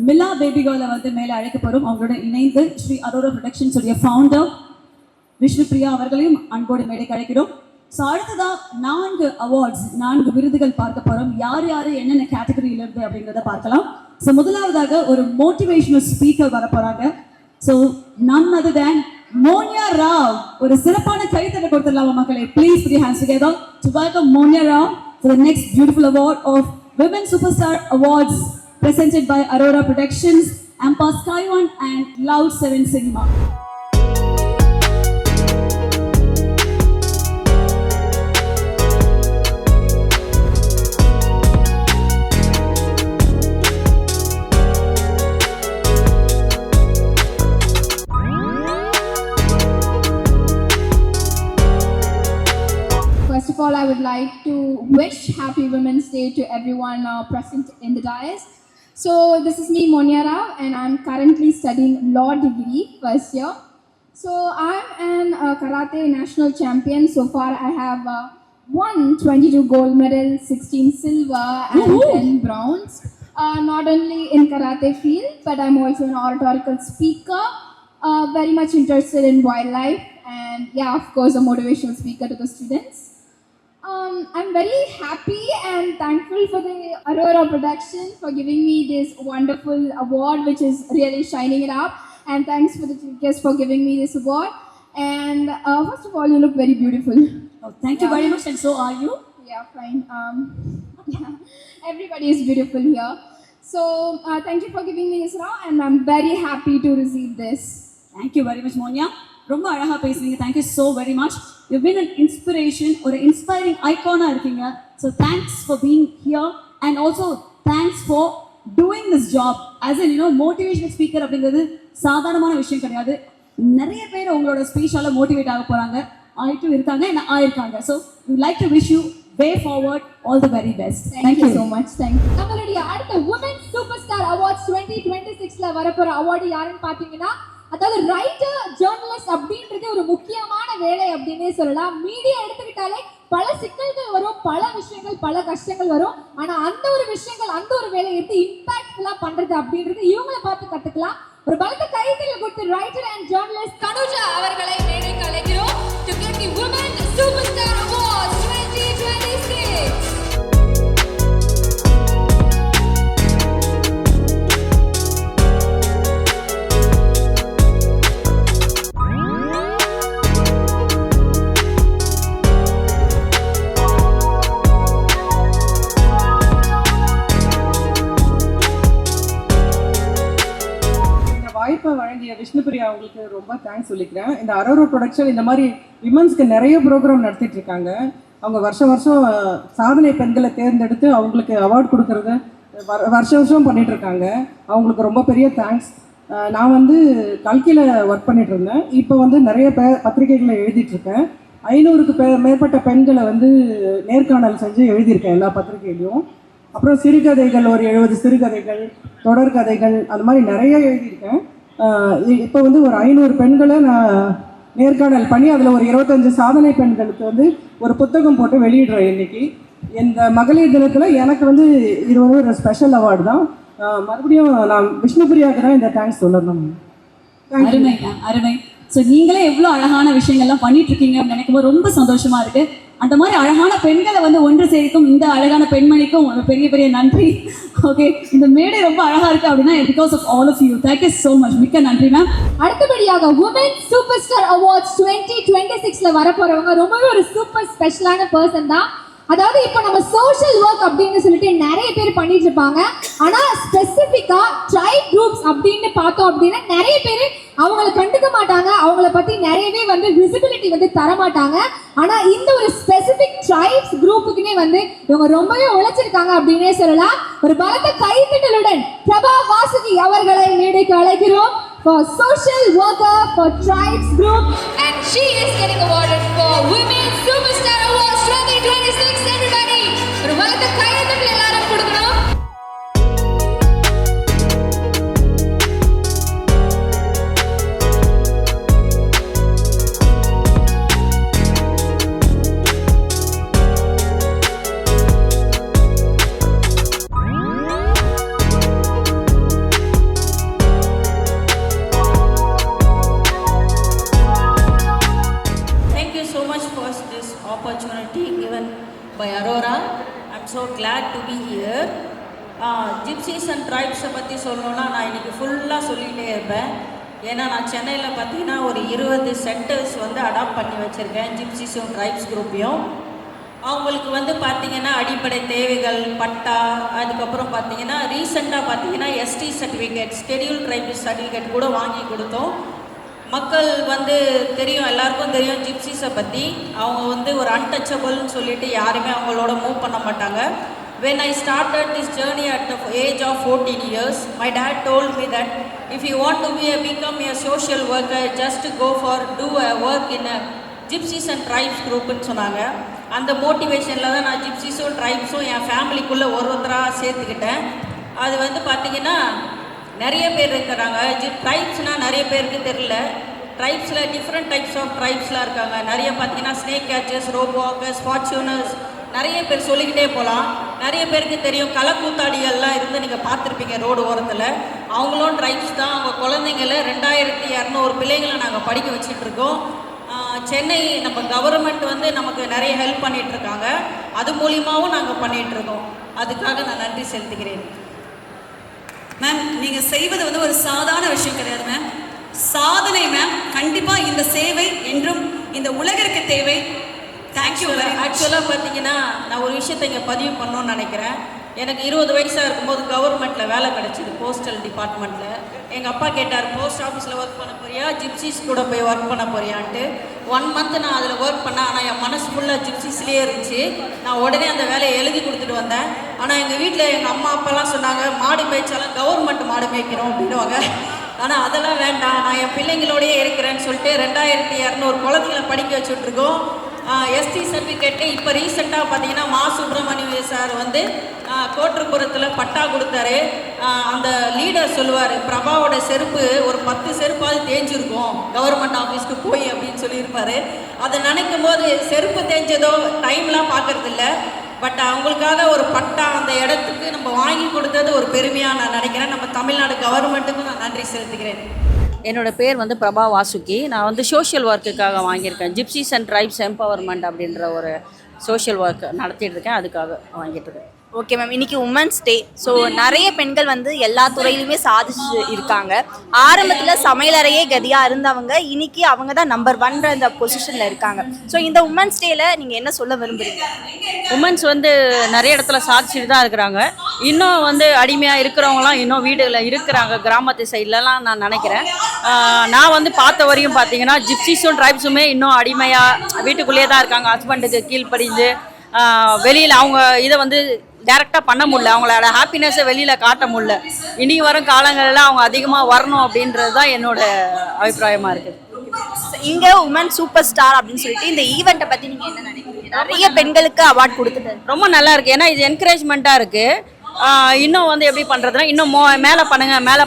மில்லா பேபி கேர்ளை வந்து மேலே அழைக்க போகிறோம். அவங்களோட இணைந்து ஸ்ரீ அரோரா ப்ரொடக்ஷன்ஸ் உடைய ஃபவுண்டர் விஷ்ணு பிரியா அவர்களையும் அன்போடு மேடைக்கு அழைக்கிறோம். ஸோ அடுத்ததாக 4 அவார்ட்ஸ், 4 விருதுகள் பார்க்க போகிறோம். யார் யார் என்னென்ன கேட்டகரியில் இருந்து அப்படிங்கிறத பார்க்கலாம். ஸோ முதலாவதாக ஒரு மோட்டிவேஷனல் ஸ்பீக்கர் வர போகிறாங்க. So none other than Moniya Rao. ஒரு சிறப்பான கைத்தட்டை கொடுத்துடலாமா மக்களே? Please put your hands together to welcome Monia Rao for the next beautiful award of Women Superstar Awards presented by Aurora Productions, Ampa Sky One and Loud 7 Cinema. First of all, I would like to wish Happy Women's Day to everyone present in the dais. So, this is me, Monia Rao, and I'm currently studying law degree first year. So, I'm an karate national champion. So far, I have won 22 gold medals, 16 silver, and 10 bronze. Not only in karate field, but I'm also an oratorical speaker. Very much interested in wildlife, and yeah, of course, a motivational speaker to the students. I'm very happy and thankful for the Aurora production for giving me this wonderful award, which is really shining it up. And thanks for the chief guest for giving me this award. And first of all, you look very beautiful. Oh, thank you very much. And so are you? Yeah, fine. Yeah, everybody is beautiful here. So thank you for giving me this award, and I'm very happy to receive this. Thank you very much, Monia. ரொம்ப அழகாக பேசுறீங்க. Thank you so very much. You been an inspiration, ஒரு inspiring ஐகானாக இருக்கீங்க. So thanks for being here and also thanks for doing this job. As N motivational speaker அப்படிங்கிறது சாதாரணமான விஷயம் கிடையாது. நிறைய பேர் உங்களோட ஸ்பீச்சால் மோட்டிவேட் ஆக போகிறாங்க, ஆகிட்டும் இருக்காங்க, என்ன ஆயிருக்காங்க. So we like to wish you way forward, all the very best. Thank you so much. Thank you. நம்மளுடைய அடுத்த Women Superstar Awards 2026ல வரப்போற அவார்டு யாருன்னு பார்த்தீங்கன்னா, அதாவது ரைட்டர் ஜேர்னலிஸ்ட் அப்படின்றது ஒரு முக்கியமான வேலை அப்படின்னே சொல்லலாம். மீடியா எடுத்துக்கிட்டாலே பல சிக்கல்கள் வரும், பல விஷயங்கள், பல கஷ்டங்கள் வரும். ஆனா அந்த ஒரு விஷயங்கள், அந்த ஒரு வேலையை எப்படி இம்பாக்ட்ஃபுல்லா பண்றது அப்படின்றது இவங்களை பார்த்து கத்துக்கலாம். ஒரு பலத்த கைத்தறல் கொடுத்து ரைட்டர் அண்ட் ஜேர்னலிஸ்ட் கனுஜா அவர்களை மேடைக்கு அழைக்கிறோம் to get the Women Superstar Awards 2026. வாய்ப்பை வழங்கிய விஷ்ணுபிரியா அவங்களுக்கு ரொம்ப தேங்க்ஸ் சொல்லிக்கிறேன். இந்த அரோரா ப்ரொடக்ஷன் இந்த மாதிரி விமன்ஸ்க்கு நிறைய ப்ரோக்ராம் நடத்திட்டு இருக்காங்க. அவங்க வருஷம் சாதனை பெண்களை தேர்ந்தெடுத்து அவங்களுக்கு அவார்ட் கொடுக்கறது வருஷம் பண்ணிட்டு இருக்காங்க. அவங்களுக்கு ரொம்ப பெரிய தேங்க்ஸ். நான் வந்து கல்கியில் ஒர்க் பண்ணிட்டு இருந்தேன். இப்போ வந்து நிறைய பத்திரிகைகளை எழுதிட்டு இருக்கேன். 500க்கு மேற்பட்ட பெண்களை வந்து நேர்காணல் செஞ்சு எழுதியிருக்கேன் எல்லா பத்திரிகையிலையும். அப்புறம் சிறுகதைகள், ஒரு 70 சிறுகதைகள், தொடர்கதைகள், அது மாதிரி நிறைய எழுதியிருக்கேன். இப்போ வந்து ஒரு 500 பெண்களை நான் நேர்காணல் பண்ணி அதில் ஒரு 25 சாதனை பெண்களுக்கு வந்து ஒரு புத்தகம் போட்டு வெளியிடுறேன். இன்னைக்கு இந்த மகளிர் தினத்தில் எனக்கு வந்து இது ஒரு ஸ்பெஷல் அவார்டு தான். மறுபடியும் நான் விஷ்ணுபிரியாவுக்கு தான் இந்த தேங்க்ஸ் சொல்லணும். அருமை மேம், அருமை. ஸோ நீங்களே எவ்வளோ அழகான விஷயங்கள்லாம் பண்ணிட்டு இருக்கீங்க அப்படின்னு நினைக்கும்போது ரொம்ப சந்தோஷமா இருக்கு. அந்த மாதிரி அழகான பெண்களை வந்து ஒன்று சேர்க்கும் இந்த அழகான பெண்மணிக்கும் ஒரு பெரிய பெரிய நன்றி. ஓகே, இந்த மேடை ரொம்ப அழகா இருக்கு அப்படின்னா because of all of you. Thank you so much, மிக்க நன்றி மேம். அடுத்தபடியாக Women Superstar Awards 2026ல வரப்போறவங்க ரொம்பவே ஒரு சூப்பர் ஸ்பெஷலான பர்சன் தான். அதாவது இப்போ நம்ம சோஷியல் ஒர்க் அப்படின்னு சொல்லிட்டு நிறைய பேர் பண்ணிட்டு இருப்பாங்க. ஆனா ஸ்பெசிஃபிக்கா ட்ரைப் குரூப்ஸ் அப்படின்னு பார்த்தோம் அப்படின்னா நிறைய பேர் அவங்கள கண்டுக்க மாட்டாங்க, அவங்கள பத்தி நிறையவே வந்து விசிபிலிட்டி வந்து தர மாட்டாங்க. ஆனா இந்த ஒரு ஸ்பெசிபிக் ட்ரைப்ஸ் குரூப்புக்குனே வந்து இவங்க ரொம்பவே உழைச்சிருக்காங்க அப்படின்னே சொல்லலாம். ஒரு பலத்த கைத்தட்டலுடன் பிரபா வாசுகி அவர்களை மேடைக்கு அழைக்கிறோம் for social worker for Tribes Group, and she is getting awarded for Women Superstar Awards 2026. Everybody, ஒரு வலது கையத்தட்டல் எல்லாரும் கொடுக்கணும். Thank you so much for this opportunity given by Aurora. I'm so glad to be here. Gypsies and Tribes பற்றி சொல்லணும்னா நான் இன்றைக்கி ஃபுல்லாக சொல்லிகிட்டே இருப்பேன். ஏன்னா நான் சென்னையில் பார்த்தீங்கன்னா ஒரு 20 சென்டர்ஸ் வந்து அடாப்ட் பண்ணி வச்சுருக்கேன், ஜிப்சிஸும் ட்ரைப்ஸ் குரூப்பையும். அவங்களுக்கு வந்து பார்த்திங்கன்னா அடிப்படை தேவைகள், பட்டா, அதுக்கப்புறம் பார்த்திங்கன்னா ரீசெண்டாக பார்த்திங்கன்னா ST certificate, schedule tribes certificate கூட வாங்கி கொடுத்தோம். மக்கள் வந்து தெரியும், எல்லாருக்கும் தெரியும் ஜிப்சிஸை பற்றி. அவங்க வந்து ஒரு அன்டச்சபிள்னு சொல்லிட்டு யாருமே அவங்களோட மூவ் பண்ண மாட்டாங்க. When I started this journey at the age of 14 years, my dad told me that if you want to become a social worker, just do a work in a Gypsies and Tribes group-னு சொன்னாங்க. அந்த மோட்டிவேஷனில் தான் நான் ஜிப்சிஸும் ட்ரைப்ஸும் என் ஃபேமிலிக்குள்ளே ஒருத்தராக சேர்த்துக்கிட்டேன். அது வந்து பார்த்திங்கன்னா நிறைய பேர் இருக்கிறாங்க. ட்ரைப்ஸ்னால் நிறைய பேருக்கு தெரியல. ட்ரைப்ஸில் டிஃப்ரெண்ட் டைப்ஸ் ஆஃப் ட்ரைப்ஸ்லாம் இருக்காங்க. நிறைய பார்த்திங்கன்னா ஸ்னேக் கேச்சர்ஸ், ரோப் வாக்கர்ஸ், ஃபார்ச்சூனர்ஸ், நிறைய பேர் சொல்லிக்கிட்டே போகலாம். நிறைய பேருக்கு தெரியும் கலக்கூத்தாடிகள்லாம் இருந்து நீங்கள் பார்த்துருப்பீங்க ரோடு ஓரத்தில். அவங்களும் ட்ரைப்ஸ் தான். அவங்க குழந்தைங்கள 2200 பிள்ளைங்களை நாங்கள் படிக்க வச்சிட்ருக்கோம். சென்னை நம்ம கவர்மெண்ட் வந்து நமக்கு நிறைய ஹெல்ப் பண்ணிகிட்ருக்காங்க. அது மூலியமாகவும் நாங்கள் பண்ணிகிட்ருக்கோம். அதுக்காக நான் நன்றி செலுத்துகிறேன். மேம், நீங்கள் செய்வது வந்து ஒரு சாதாரண விஷயம் கிடையாது மேம், சாதனை மேம். கண்டிப்பாக இந்த சேவை என்றும் இந்த உலகிற்கு தேவை. தேங்க்யூ. ஆக்சுவலாக பார்த்தீங்கன்னா நான் ஒரு விஷயத்தை இங்கே பதிவு பண்ணணும்னு நினைக்கிறேன். எனக்கு 20 வயசாக இருக்கும்போது கவர்மெண்ட்டில் வேலை கிடச்சிது, போஸ்டல் டிபார்ட்மெண்ட்டில். எங்கள் அப்பா கேட்டார், போஸ்ட் ஆஃபீஸில் ஒர்க் பண்ண போறியா, ஜிப்சிஸ் கூட போய் ஒர்க் பண்ண போறியான்ட்டு. 1 மந்த் நான் அதில் ஒர்க் பண்ணேன். ஆனால் என் மனசு ஃபுல்லாக ஜிப்சிஸ்லேயே இருந்துச்சு. நான் உடனே அந்த வேலையை எழுதி கொடுத்துட்டு வந்தேன். ஆனால் எங்கள் வீட்டில் எங்கள் அம்மா அப்பாலாம் சொன்னாங்க, மாடு மேய்ச்சாலும் கவர்மெண்ட் மாடு மேய்க்கிறோம் அப்படின்னுவாங்க. ஆனால் அதெல்லாம் வேண்டாம், நான் என் பிள்ளைங்களோடையே இருக்கிறேன்னு சொல்லிட்டு 2200 குழந்தைங்களை படிக்க வச்சுட்ருக்கோம். எஸ்டி சர்டிஃபிகேட்டு இப்போ ரீசெண்டாக பார்த்தீங்கன்னா மா சுப்பிரமணிய சார் வந்து கோட்டுப்புறத்தில் பட்டா கொடுத்தாரு. அந்த லீடர் சொல்லுவார், பிரபாவோட செருப்பு ஒரு 10 செருப்பாவது தேஞ்சிருக்கும் கவர்மெண்ட் ஆஃபீஸ்க்கு போய் அப்படின்னு சொல்லியிருப்பார். அதை நினைக்கும் போது செருப்பு தேஞ்சதோ டைம்லாம் பார்க்கறதில்ல, பட் அவங்களுக்காக ஒரு பட்டா அந்த இடத்துக்கு நம்ம வாங்கி கொடுத்தது ஒரு பெருமையாக நான் நினைக்கிறேன். நம்ம தமிழ்நாடு கவர்மெண்ட்டுக்கும் நான் நன்றி செலுத்துகிறேன். என்னோடய பேர் வந்து பிரபா வாசுகி. நான் வந்து சோஷியல் ஒர்க்குக்காக வாங்கியிருக்கேன். ஜிப்சிஸ் அண்ட் ட்ரைப்ஸ் எம்பவர்மெண்ட் அப்படின்ற ஒரு சோஷியல் ஒர்க் நடத்திட்டு இருக்கேன், அதுக்காக வாங்கிட்டு இருக்கேன். ஓகே மேம், இன்னைக்கு உமன்ஸ் டே. ஸோ நிறைய பெண்கள் வந்து எல்லா துறையிலுமே சாதிச்சு இருக்காங்க. ஆரம்பத்தில் சமையலறையே கதியாக இருந்தவங்க இன்னைக்கு அவங்க தான் நம்பர் 1 அந்த பொசிஷனில் இருக்காங்க. ஸோ இந்த உமன்ஸ் டேல நீங்கள் என்ன சொல்ல விரும்புகிறீங்க? உமன்ஸ் வந்து நிறைய இடத்துல சாதிச்சுட்டு தான் இருக்கிறாங்க. இன்னும் வந்து அடிமையாக இருக்கிறவங்களாம் இன்னும் வீடுகளில் இருக்கிறாங்க, கிராமத்து சைட்லலாம் நான் நினைக்கிறேன். நான் வந்து பார்த்த வரையும் பார்த்தீங்கன்னா ஜிப்சிஸும் ட்ரைப்ஸுமே இன்னும் அடிமையாக வீட்டுக்குள்ளேயே தான் இருக்காங்க. ஹஸ்பண்டுக்கு கீழ்ப்படிஞ்சு வெளியில் அவங்க இதை வந்து டைரெக்டாக பண்ண முடியல, அவங்களோட ஹாப்பினஸை வெளியில் காட்ட முடியல. இனி வரும் காலங்களில் அவங்க அதிகமாக வரணும் அப்படின்றது தான் என்னோட அபிப்பிராயமாக இருக்குது. இங்கே உமன் சூப்பர் ஸ்டார் அப்படின்னு சொல்லிட்டு இந்த ஈவெண்ட்டை பற்றி நீங்கள் என்ன நினைக்கிறீங்க? நிறைய பெண்களுக்கு அவார்ட் கொடுத்துட்டு ரொம்ப நல்லா இருக்குது. ஏன்னா இது என்கரேஜ்மெண்ட்டாக இருக்குது. இன்னும் வந்து எப்படி பண்ணுறதுனா இன்னும் மேலே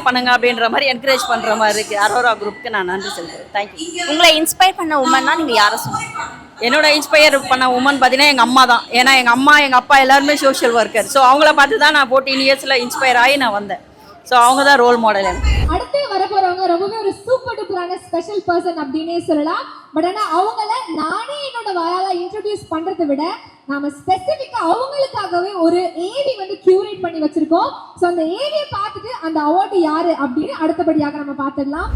பண்ணுங்க அப்படின்ற மாதிரி என்கரேஜ் பண்ணுற மாதிரி இருக்குது. அரோரா குரூப்புக்கு நான் நன்றி சொல்கிறேன். தேங்க்யூ. உங்களை இன்ஸ்பயர் பண்ண உமன்னா நீங்கள் யாரை சொல்லுங்கள்? என்னோட இன்ஸ்பயர் பண்ண உமன் பார்த்தீங்கன்னா எங்கள் அம்மா தான். ஏன்னா எங்கள் அம்மா எங்கள் அப்பா எல்லாருமே சோஷியல் ஒர்க்கர். ஸோ அவங்கள பார்த்து தான் நான் 14 இயர்ஸில் இன்ஸ்பயர் ஆகி நான் வந்தேன். ஸோ அவங்க தான் ரோல் மாடல் எனக்கு. அடுத்து வர போறவங்க ரொம்பவே ஒரு சூப்பர் டூப்பரான ஸ்பெஷல் பர்சன் அப்படின்னே சொல்லலாம். பட் ஆனால் அவங்கள நானே என்னோட வாயால இன்ட்ரோடியூஸ் பண்றதை விட நாம ஸ்பெசிஃபிக்கா அவங்களுக்காகவே ஒரு ஏவி வந்து கியூரேட் பண்ணி வச்சிருக்கோம். ஸோ அந்த ஏவியை பார்த்துட்டு அந்த அவார்டு யாரு அப்படின்னு அடுத்தபடியாக நம்ம பார்த்துடலாம்.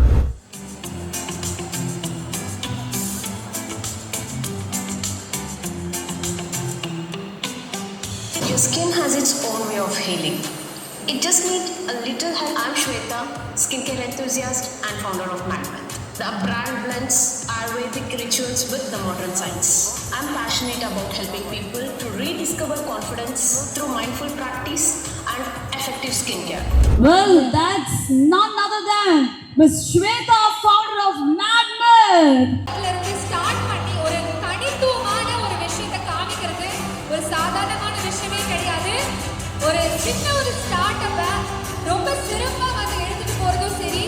Your skin has its own way of healing. It just needs a little help. I'm Shweta, skincare enthusiast and founder of MacMath. The brand blends Ayurvedic rituals with the modern science. I'm passionate about helping people to rediscover confidence through mindful practice and effective skincare. Well, that's none other than Miss Shweta, founder of Madman. இருந்து start பண்ணி ஒரு தனித்துவமான ஒரு விஷயத்தை காமிக்கிறது ஒரு சாதாரணமான விஷயமே கிடையாது. ஒரு சின்ன ஒரு ஸ்டார்ட் அப்ப ரொம்ப சிறப்பா வந்து எடுத்துட்டு போறதும் சரி,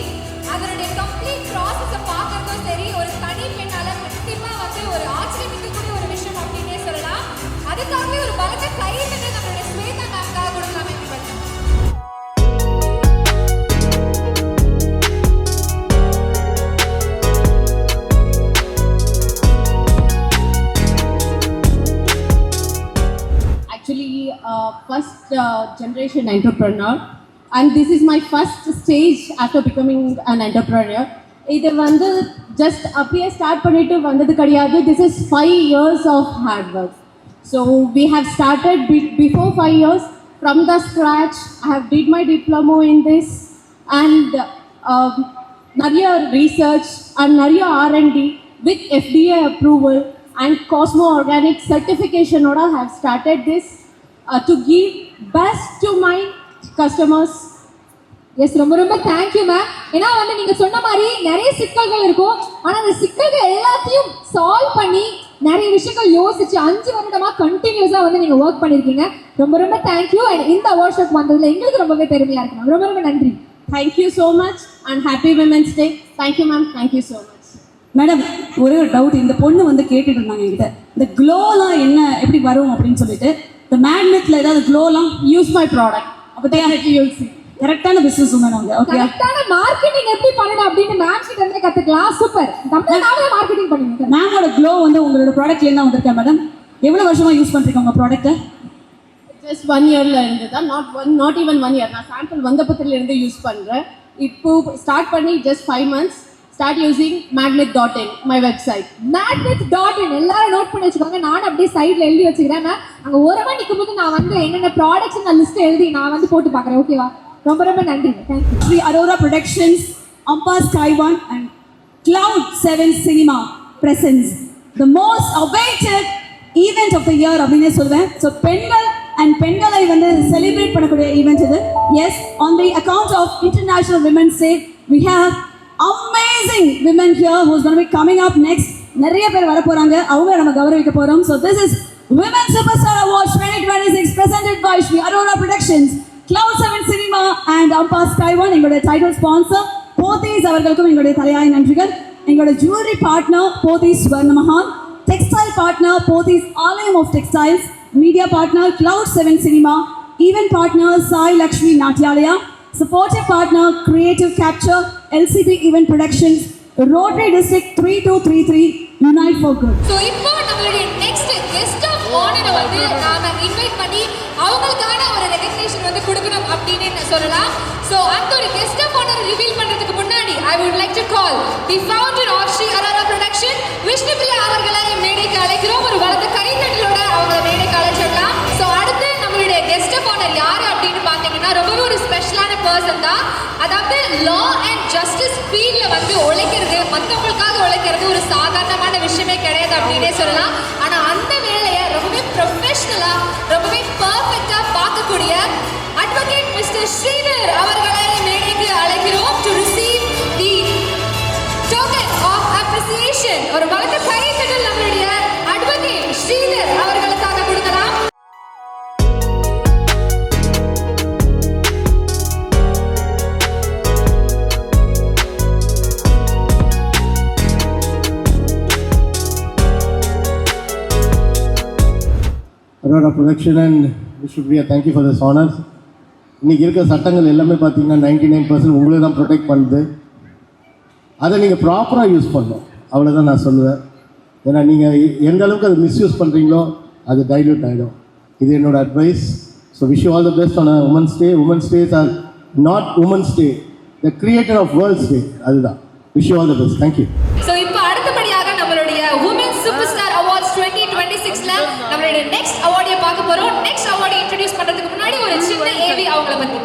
அதனுடைய கம்ப்ளீட் ப்ராசஸை பார்க்கறதும் சரி, ஒரு தனி பெண்ணால கண்டிப்பா வந்து ஒரு ஆச்சரியமிக்கக்கூடிய ஒரு விஷயம் அப்படின்னே சொல்லலாம். அதுக்காகவே ஒரு பலத்த கை வந்து நம்மளுடைய ஸ்வேதா மேம்காக கொடுக்கலாமே பண்ணலாம். Actually, first generation entrepreneur, and this is my first stage after becoming an entrepreneur. இது வந்து just அப்படியே ஸ்டார்ட் பண்ணிட்டு வந்தது கிடையாது. This is 5 years of hard work. So we have started before 5 years from the scratch. I have did my diploma in this and நிறைய research and நிறைய R&D with FDA approval and Cosmo Organic certification oda have started this to give best to my customers. Yes, ரொம்ப ரொம்ப thank you ma'am. ஏன்னா வந்து நீங்க சொன்ன மாதிரி நிறைய சிக்கல்கள் இருக்கும், ஆனா அந்த சிக்கல்கள் எல்லாத்தையும் சால்வ் பண்ணி நிறைய விஷயங்கள் யோசிச்சு 5 வருடமா கண்டினியூஸா வந்து நீங்க ஒர்க் பண்ணிருக்கீங்க. ரொம்ப ரொம்ப தேங்க்யூ. அண்ட் இந்த அவார்ட் ஷோக்கு வந்ததுல எங்களுக்கு ரொம்பவே பெருமையா இருக்கு மேம். ரொம்ப ரொம்ப நன்றி. Thank you so much and happy Women's Day. Thank you ma'am. Thank you so much. Madam, ஒரே ஒரு டவுட். இந்த பொண்ணு வந்து கேட்டுட்டு இருந்தாங்க என்கிட்ட, இந்த க்ளோலாம் என்ன எப்படி வரும் அப்படின்னு சொல்லிட்டு. இந்த மேக்னெட்ல ஏதாவது க்ளோலாம் use my product. அப்போ definitely you'll see. கரெக்டான பிசினஸ் உமன் அவங்க. ஓகே, கரெக்டான மார்க்கெட்டிங் எப்படி பண்ணணும் அப்படின்னு மேம் கிட்ட இருந்து கத்துக்கலாம். சூப்பர். நம்மளாவே மார்க்கெட்டிங் பண்ணுங்க. மேமோட க்ளோ வந்து உங்களோட ப்ராடக்ட்ல இருந்து வந்திருக்கா மேடம்? எவ்வளவு வருஷமா யூஸ் பண்றீங்க உங்க ப்ராடக்ட்டை? Just 1 yearல இருந்ததா, not even 1 year. நான் சாம்பிள் வந்தப்பத்துல இருந்து யூஸ் பண்றேன். இப்போ ஸ்டார்ட் பண்ணி just 5 months. Start using magnet.in, my website. magnet.in எல்லாரும் நோட் பண்ணி வச்சுக்கோங்க. நான் அப்படியே சைடுல எழுதி வச்சுக்கிறேன். அங்க ஓரமா நிக்கும்போது நான் வந்து என்னென்ன ப்ராடக்ட்ஸ் நான் லிஸ்ட் எழுதி நான் வந்து போட்டு பார்க்கறேன். ஓகேவா? ரொம்ப ரொம்ப நன்றி. Thank you. Sri Aurora Productions, Ampas Taiwan and Cloud7 Cinema presents the most awaited event of the year அப்படினே சொல்வேன். So பெண்கள் and பெண்களை வந்து செலிப்ரேட் பண்ணக்கூடிய ஈவென்ட் இது. Yes, on the account of International Women's Day, we have amazing women here who's going to be coming up next. நிறைய பேர் வர போறாங்க, அவங்க நம்ம கௌரவிக்க போறோம். So this is Women Superstar Awards 2026 presented by Sri Aurora Productions, Cloud7 Cinema and Ampas Taiwan. எங்களுடைய title sponsor Pothys அவர்களுக்கும் எங்களுடைய தலையாய நன்றிகள். எங்களுடைய jewellery partner Pothys Swarnamahal, textile partner Pothys Aalayam of textiles, media partner Cloud7 Cinema, event partner Sai Lakshmi Natyalaya, supportive partner Creative Capture, LCP Event Productions, Rotary District 3233, Unite for Good. So இப்போ நம்மளுடைய next guest of honour வந்து நாம invite பண்ணி அவங்களுக்கான ஒரு ரெகக்னேஷன் வந்து கொடுக்கணும் அப்படின்னு சொல்லலாம். ஸோ அந்த ஒரு கெஸ்ட் ஆஃப் ஆனர் ரிவீல் பண்றதுக்கு முன்னாடி I would like to call the founder of Shri Arora production Vishnupriya அவர்களை மேடைக்கு அழைக்கிறோம். ஒரு வலது கைத்தட்டலோட அவங்களை மேடைக்கு அழைச்சிடலாம். ஸோ அடுத்து நம்மளுடைய கெஸ்ட் ஆஃப் ஆனர் யாரு அப்படின்னு பார்த்தீங்கன்னா ரொம்பவே ஒரு ஸ்பெஷலான பர்சன் தான். அதாவது லா அண்ட் ஜஸ்டிஸ் ஃபீல்ட்ல வந்து உழைக்கிறது, மற்றவங்களுக்காக உழைக்கிறது ஒரு சாதாரணமான விஷயமே கிடையாது அப்படின்னே சொல்லலாம். ஆனா அந்த வேலையை ரொம்பவே ப்ரொஃபஷனலா ரொம்பவே பர்ஃபெக்டா பார்க்கக்கூடிய அட்வொகேட் மிஸ்டர் ஸ்ரீதர் அவர்களை மேடைக்கு அழைக்கிறோம் to receive the token of appreciation. ஒரு வழக்கு கைத்தட்டல் நம்மளுடைய அட்வொகேட் ஸ்ரீதர் அவர்களுக்காக கொடுக்கலாம். Aurora Production and Vishnupriya, thank you for this honors. இன்றைக்கி இருக்க சட்டங்கள் எல்லாமே பார்த்தீங்கன்னா 99% உங்களை தான் ப்ரொடெக்ட் பண்ணுது. அதை நீங்கள் ப்ராப்பராக யூஸ் பண்ணணும், அவ்வளோதான் நான் சொல்லுவேன். ஏன்னா நீங்கள் எந்த அளவுக்கு அதை மிஸ்யூஸ் பண்ணுறீங்களோ அது டைல்யூட் ஆகிடும். இது என்னோட advice. So wish you all the best on a women's day. Women's days are not women's day, the creator of world's day. அதுதான். Wish you all the best. Thank you. So இப்போ அடுத்தபடியாக நம்மளுடைய woman super star awards 2026ல நம்மளுடைய next அவார்டை பார்க்க போறோம். Next அவார்டை introduce பண்றதுக்கு முன்னாடி ஒரு சின்ன ஏவி அவங்கள பத்தி.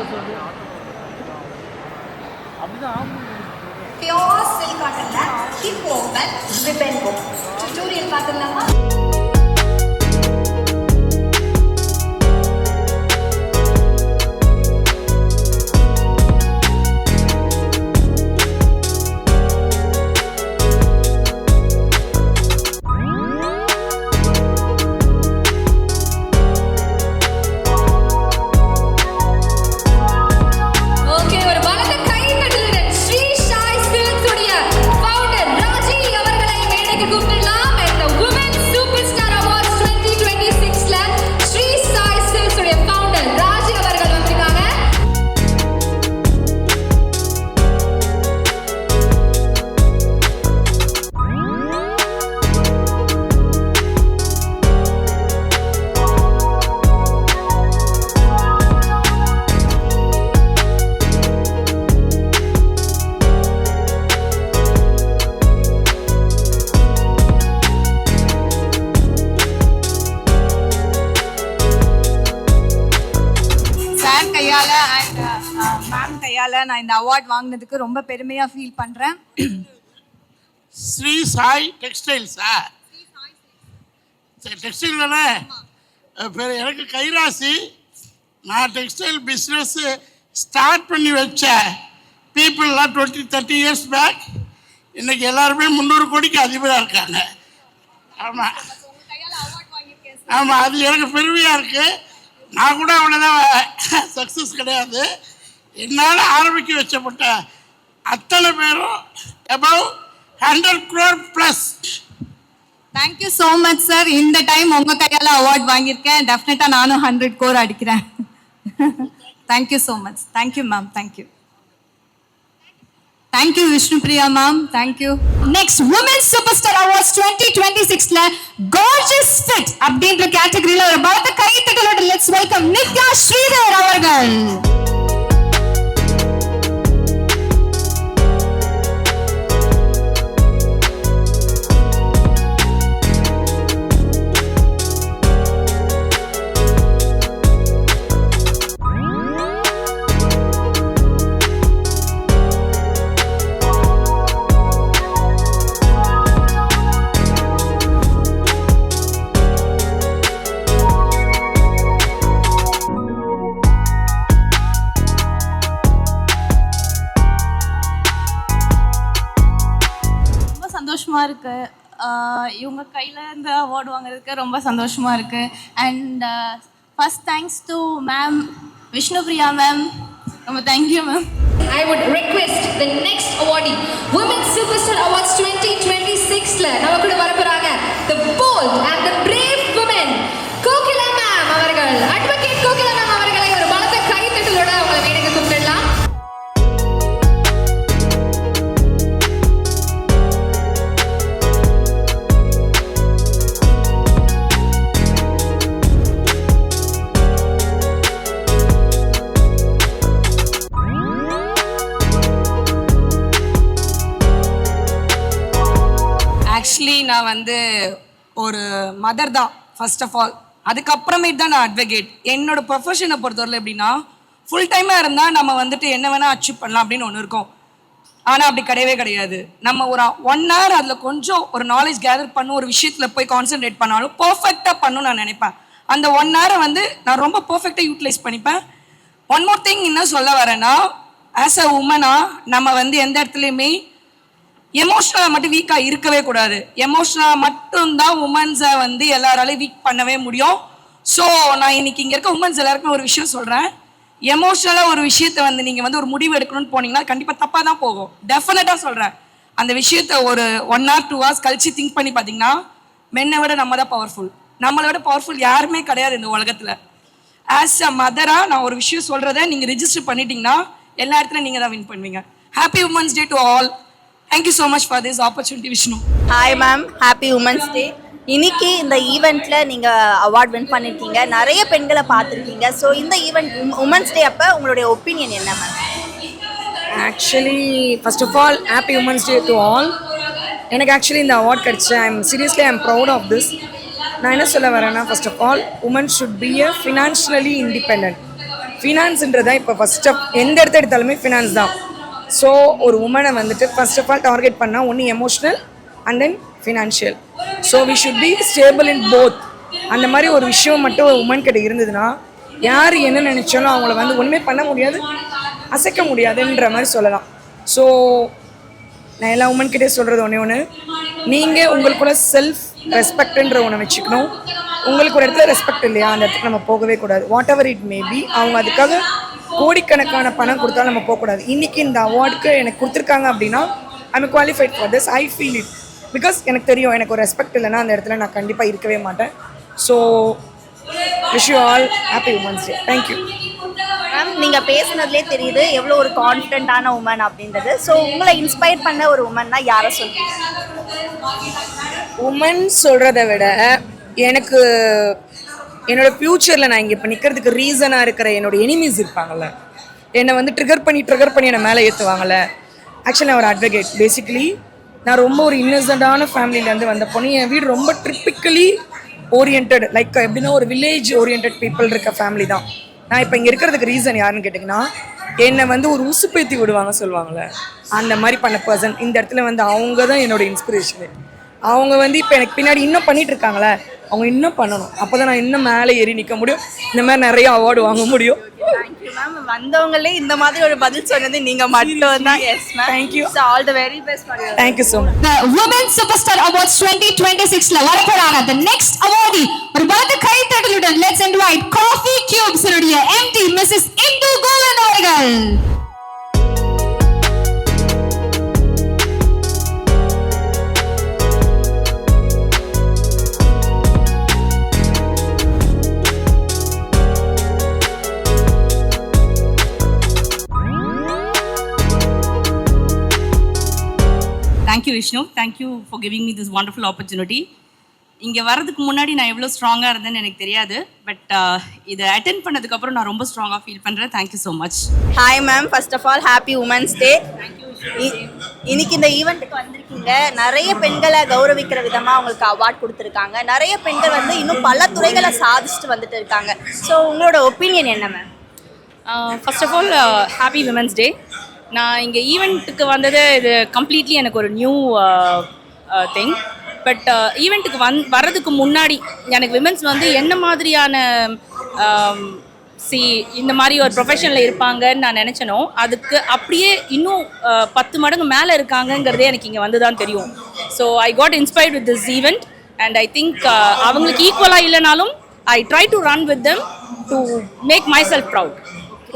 பியோர் சில்க் காட்டன்ல hip oval ribbon book tutorial பார்க்கலாமா? கையால் நான் இந்த அவார்ட் வாங்கினதுக்கு ரொம்ப பெருமையாக ஃபீல் பண்ணுறேன். ஸ்ரீ சாய் டெக்ஸ்டைல்ஸா? டெக்ஸ்டைல் தானே பேர். எனக்கு கைராசி. நான் டெக்ஸ்டைல் பிஸ்னஸ் ஸ்டார்ட் பண்ணி வச்ச பீப்புளெலாம் 20-30 இயர்ஸ் பேக். இன்றைக்கி எல்லாருமே 300 கோடிக்கு அதிபராக இருக்காங்க. ஆமாம் ஆமாம், அது எனக்கு பெருமையாக இருக்குது. நான் கூட அவ்வளோதான் சக்ஸஸ் கிடையாது. என்னால் ஆரம்பிக்க வச்சப்பட்ட அத்தனை பேரும் above 100 crore plus. Thank you so much sir. இந்த டைம் உங்கள் கையால் அவார்ட் வாங்கியிருக்கேன். டெஃபினட்டாக நானும் 100 crore அடிக்கிறேன். Thank you so much. Thank you ma'am. Thank you. Thank you Vishnupriya ma'am. Thank you. Next women's super star awards 2026ல கார்ஜியஸ் ஃபிட் அப்படின்ற கேட்டகரியில ஒரு பலத்த கைத்தட்டலோட லெட்ஸ் வெல்கம் நித்யா ஸ்ரீதர் அவர்கள். சந்தோஷமாக இருக்குது. இவங்க கையில் இந்த அவார்டு வாங்குறதுக்கு ரொம்ப சந்தோஷமாக இருக்குது. And first thanks to ma'am Vishnupriya ma'am. ரொம்ப thank you ma'am. I would request the next awardee, Women Superstar Awards 2026ல நம்ம கூட வரப்போறாங்க the bold and the brave women Kokila ma'am அவர்கள். அட்வொகேட் கோகிலா மேம் அவர்களை ஒரு பலத்த கைத்தட்டலோட அவங்களை மேடைக்கு கூப்பிடலாம். ஆக்சுவலி நான் வந்து ஒரு மதர் தான் ஃபர்ஸ்ட் ஆஃப் ஆல். அதுக்கப்புறமேட்டு தான் நான் அட்வொகேட். என்னோட ப்ரொஃபஷனை பொறுத்தவரையில் எப்படின்னா ஃபுல் டைமாக இருந்தால் நம்ம வந்துட்டு என்ன வேணால் அச்சீவ் பண்ணலாம் அப்படின்னு ஒன்று இருக்கும். ஆனால் அப்படி கிடையவே கிடையாது. நம்ம ஒரு 1 hour அதில் கொஞ்சம் ஒரு நாலேஜ் கேதர் பண்ணும், ஒரு விஷயத்தில் போய் கான்சென்ட்ரேட் பண்ணாலும் பர்ஃபெக்டாக பண்ணணும்னு நான் நினைப்பேன். அந்த 1 hour வந்து நான் ரொம்ப பர்ஃபெக்டாக யூட்டிலைஸ் பண்ணிப்பேன். ஒன் மோர் திங் என்ன சொல்ல வரேன்னா, ஆஸ் அ உமனாக நம்ம வந்து எந்த இடத்துலையுமே எமோஷ்னலாக மட்டும் வீக்காக இருக்கவே கூடாது. எமோஷ்னலாக மட்டும்தான் உமன்ஸை வந்து எல்லாராலையும் வீக் பண்ணவே முடியும். ஸோ நான் இன்னைக்கு இங்கே இருக்க உமன்ஸ் எல்லாருக்குமே ஒரு விஷயம் சொல்கிறேன். எமோஷ்னலாக ஒரு விஷயத்தை வந்து நீங்கள் வந்து ஒரு முடிவு எடுக்கணும்னு போனீங்கன்னா கண்டிப்பாக தப்பாக தான் போகும். டெஃபினட்டாக சொல்கிறேன். அந்த விஷயத்தை ஒரு 1 hour 2 hours கழிச்சு திங்க் பண்ணி பார்த்தீங்கன்னா மென்னை விட நம்ம தான் பவர்ஃபுல். நம்மளை விட பவர்ஃபுல் யாருமே கிடையாது இந்த உலகத்தில். ஆஸ் அ மதராக நான் ஒரு விஷயம் சொல்கிறத நீங்கள் ரிஜிஸ்டர் பண்ணிட்டீங்கன்னா எல்லா இடத்துலையும் நீங்கள் தான் வின் பண்ணுவீங்க. Happy women's day to all. Thank you so much for this opportunity, Vishnu. Hi ma'am, happy Women's Day. இன்னைக்கு இந்த ஈவெண்ட்டில் நீங்கள் அவார்ட் வின் பண்ணியிருக்கீங்க, நிறைய பெண்களை பார்த்துருக்கீங்க. ஸோ இந்த ஈவெண்ட் உமன்ஸ் டே அப்போ உங்களுடைய ஒப்பீனியன் என்ன ma'am? Actually first of all happy women's day to all. எனக்கு ஆக்சுவலி இந்த அவார்ட் கிடச்சி ஐம் ப்ரௌட் ஆஃப் திஸ். நான் என்ன சொல்ல வரேன்னா, first of all woman should be a financially independent. ஃபினான்ஸுன்றதான் இப்போ ஃபஸ்ட் எந்த இடத்த எடுத்தாலுமே ஃபினான்ஸ் தான். ஸோ ஒரு உமனை வந்துட்டு ஃபர்ஸ்ட் ஆஃப் ஆல் டார்கெட் பண்ணால் ஒன்று emotional and then financial. So we should be stable in both. அந்த மாதிரி ஒரு விஷயம் மட்டும் ஒரு உமன் கிட்ட இருந்ததுன்னா யார் என்ன நினச்சாலும் அவங்கள வந்து ஒன்றுமே பண்ண முடியாது, அசைக்க முடியாதுன்ற மாதிரி சொல்லலாம். ஸோ நான் எல்லா உமன் கிட்டே சொல்கிறது ஒன்று, நீங்கள் உங்களுக்குள்ள செல்ஃப் ரெஸ்பெக்ட்ன்ற ஒன்று வச்சுக்கணும். உங்களுக்கு ஒரு இடத்துல ரெஸ்பெக்ட் இல்லையா, அந்த இடத்துக்கு நம்ம போகவே கூடாது. What ever it may be. அவங்க அதுக்காக கோடிக்கணக்கான பணம் கொடுத்தாலும் நம்ம போகக்கூடாது. இன்றைக்கி இந்த அவார்டுக்கு எனக்கு கொடுத்துருக்காங்க அப்படின்னா I am qualified for this. I feel it. Because எனக்கு தெரியும் எனக்கு ஒரு ரெஸ்பெக்ட் இல்லைன்னா அந்த இடத்துல நான் கண்டிப்பாக இருக்கவே மாட்டேன். So wish you all happy women's day. Thank you ma'am. நீங்கள் பேசுனதுலேயே தெரியுது எவ்வளோ ஒரு கான்ஃபிடென்ட்டான உமன் அப்படின்றது. ஸோ உங்களை இன்ஸ்பயர் பண்ண ஒரு உமன்னா யாரை சொல்லுவீங்க? உமன் சொல்கிறத விட எனக்கு என்னோடய ஃப்யூச்சரில் நான் இங்கே இப்போ நிற்கிறதுக்கு ரீசனாக இருக்கிற என்னோடய எனிமீஸ் இருப்பாங்கள்ல, என்னை வந்து ட்ரிகர் பண்ணி என்னை மேலே ஏற்றுவாங்கள்ல. ஆக்சுவலி நான் ஒரு அட்வொகேட். பேசிக்கலி நான் ரொம்ப ஒரு இன்னசென்டான ஃபேமிலியிலேருந்து வந்த பொண்ணு. என் வீடு ரொம்ப ட்ரிப்பிக்கலி ஓரியன்ட், லைக் எப்படின்னா ஒரு வில்லேஜ் ஓரியன்ட் பீப்புள் இருக்க ஃபேமிலி தான். நான் இப்போ இங்கே இருக்கிறதுக்கு ரீசன் யாருன்னு கேட்டிங்கன்னா, என்னை வந்து ஒரு உசுப்பேத்தி விடுவாங்க சொல்லுவாங்கள்ல, அந்த மாதிரி பண்ண பர்சன் இந்த இடத்துல வந்து அவங்க தான் என்னோட இன்ஸ்பிரேஷனு. அவங்க வந்து இப்போ எனக்கு பின்னாடி இன்னும் பண்ணிட்டு இருக்காங்களே, அவங்க இன்னும் பண்ணணும். அப்போ தான் நான் இன்னும் மேலே ஏறி நிற்க முடியும், இந்த மாதிரி நிறைய அவார்டு வாங்க முடியும். Thank you ma'am. வந்தவங்களே இந்த மாதிரி ஒரு பதில் சொன்னது நீங்கள் மட்டும் தான். Yes ma'am, thank you. All the very best for you. Thank you so much. The Women Superstar Awards 2026ல வரப்போறாங்க the next awardee. ஒரு பலத்த கைத்தட்டலுடன் let's invite Coffee Cubes உடைய MD Mrs. Indu Golan அவர்கள். Thank you Vishnu, thank you for giving me this wonderful opportunity. இங்கே வரதுக்கு முன்னாடி நான் எவ்வளோ ஸ்ட்ராங்காக இருந்தேன்னு எனக்கு தெரியாது, பட் இதை அட்டென்ட் பண்ணதுக்கப்புறம் நான் ரொம்ப ஸ்ட்ராங்காக ஃபீல் பண்ணுறேன். Thank you so much. Hi ma'am, first of all happy women's day. இன்னைக்கு இந்த ஈவெண்ட்டுக்கு வந்திருக்கீங்க. நிறைய பெண்களை கௌரவிக்கிற விதமாக அவங்களுக்கு அவார்ட் கொடுத்துருக்காங்க. நிறைய பெண்கள் வந்து இன்னும் பல துறைகளை சாதிச்சுட்டு வந்துட்டு இருக்காங்க. ஸோ உங்களோட ஒப்பீனியன் என்ன ma'am? First of all happy women's day. நான் இங்கே ஈவெண்ட்டுக்கு வந்தது இது கம்ப்ளீட்லி எனக்கு ஒரு நியூ திங். பட் ஈவெண்ட்டுக்கு வர்றதுக்கு முன்னாடி எனக்கு விமென்ஸ் வந்து என்ன மாதிரியான இந்த மாதிரி ஒரு ப்ரொஃபஷனில் இருப்பாங்கன்னு நான் நினச்சனோ அதுக்கு அப்படியே இன்னும் 10 மடங்கு மேலே இருக்காங்கங்கிறதே எனக்கு இங்கே வந்து தான் தெரியும். So I got inspired with this event and I think அவங்களுக்கு ஈக்குவலாக இல்லைனாலும் I try to run with them to make myself proud.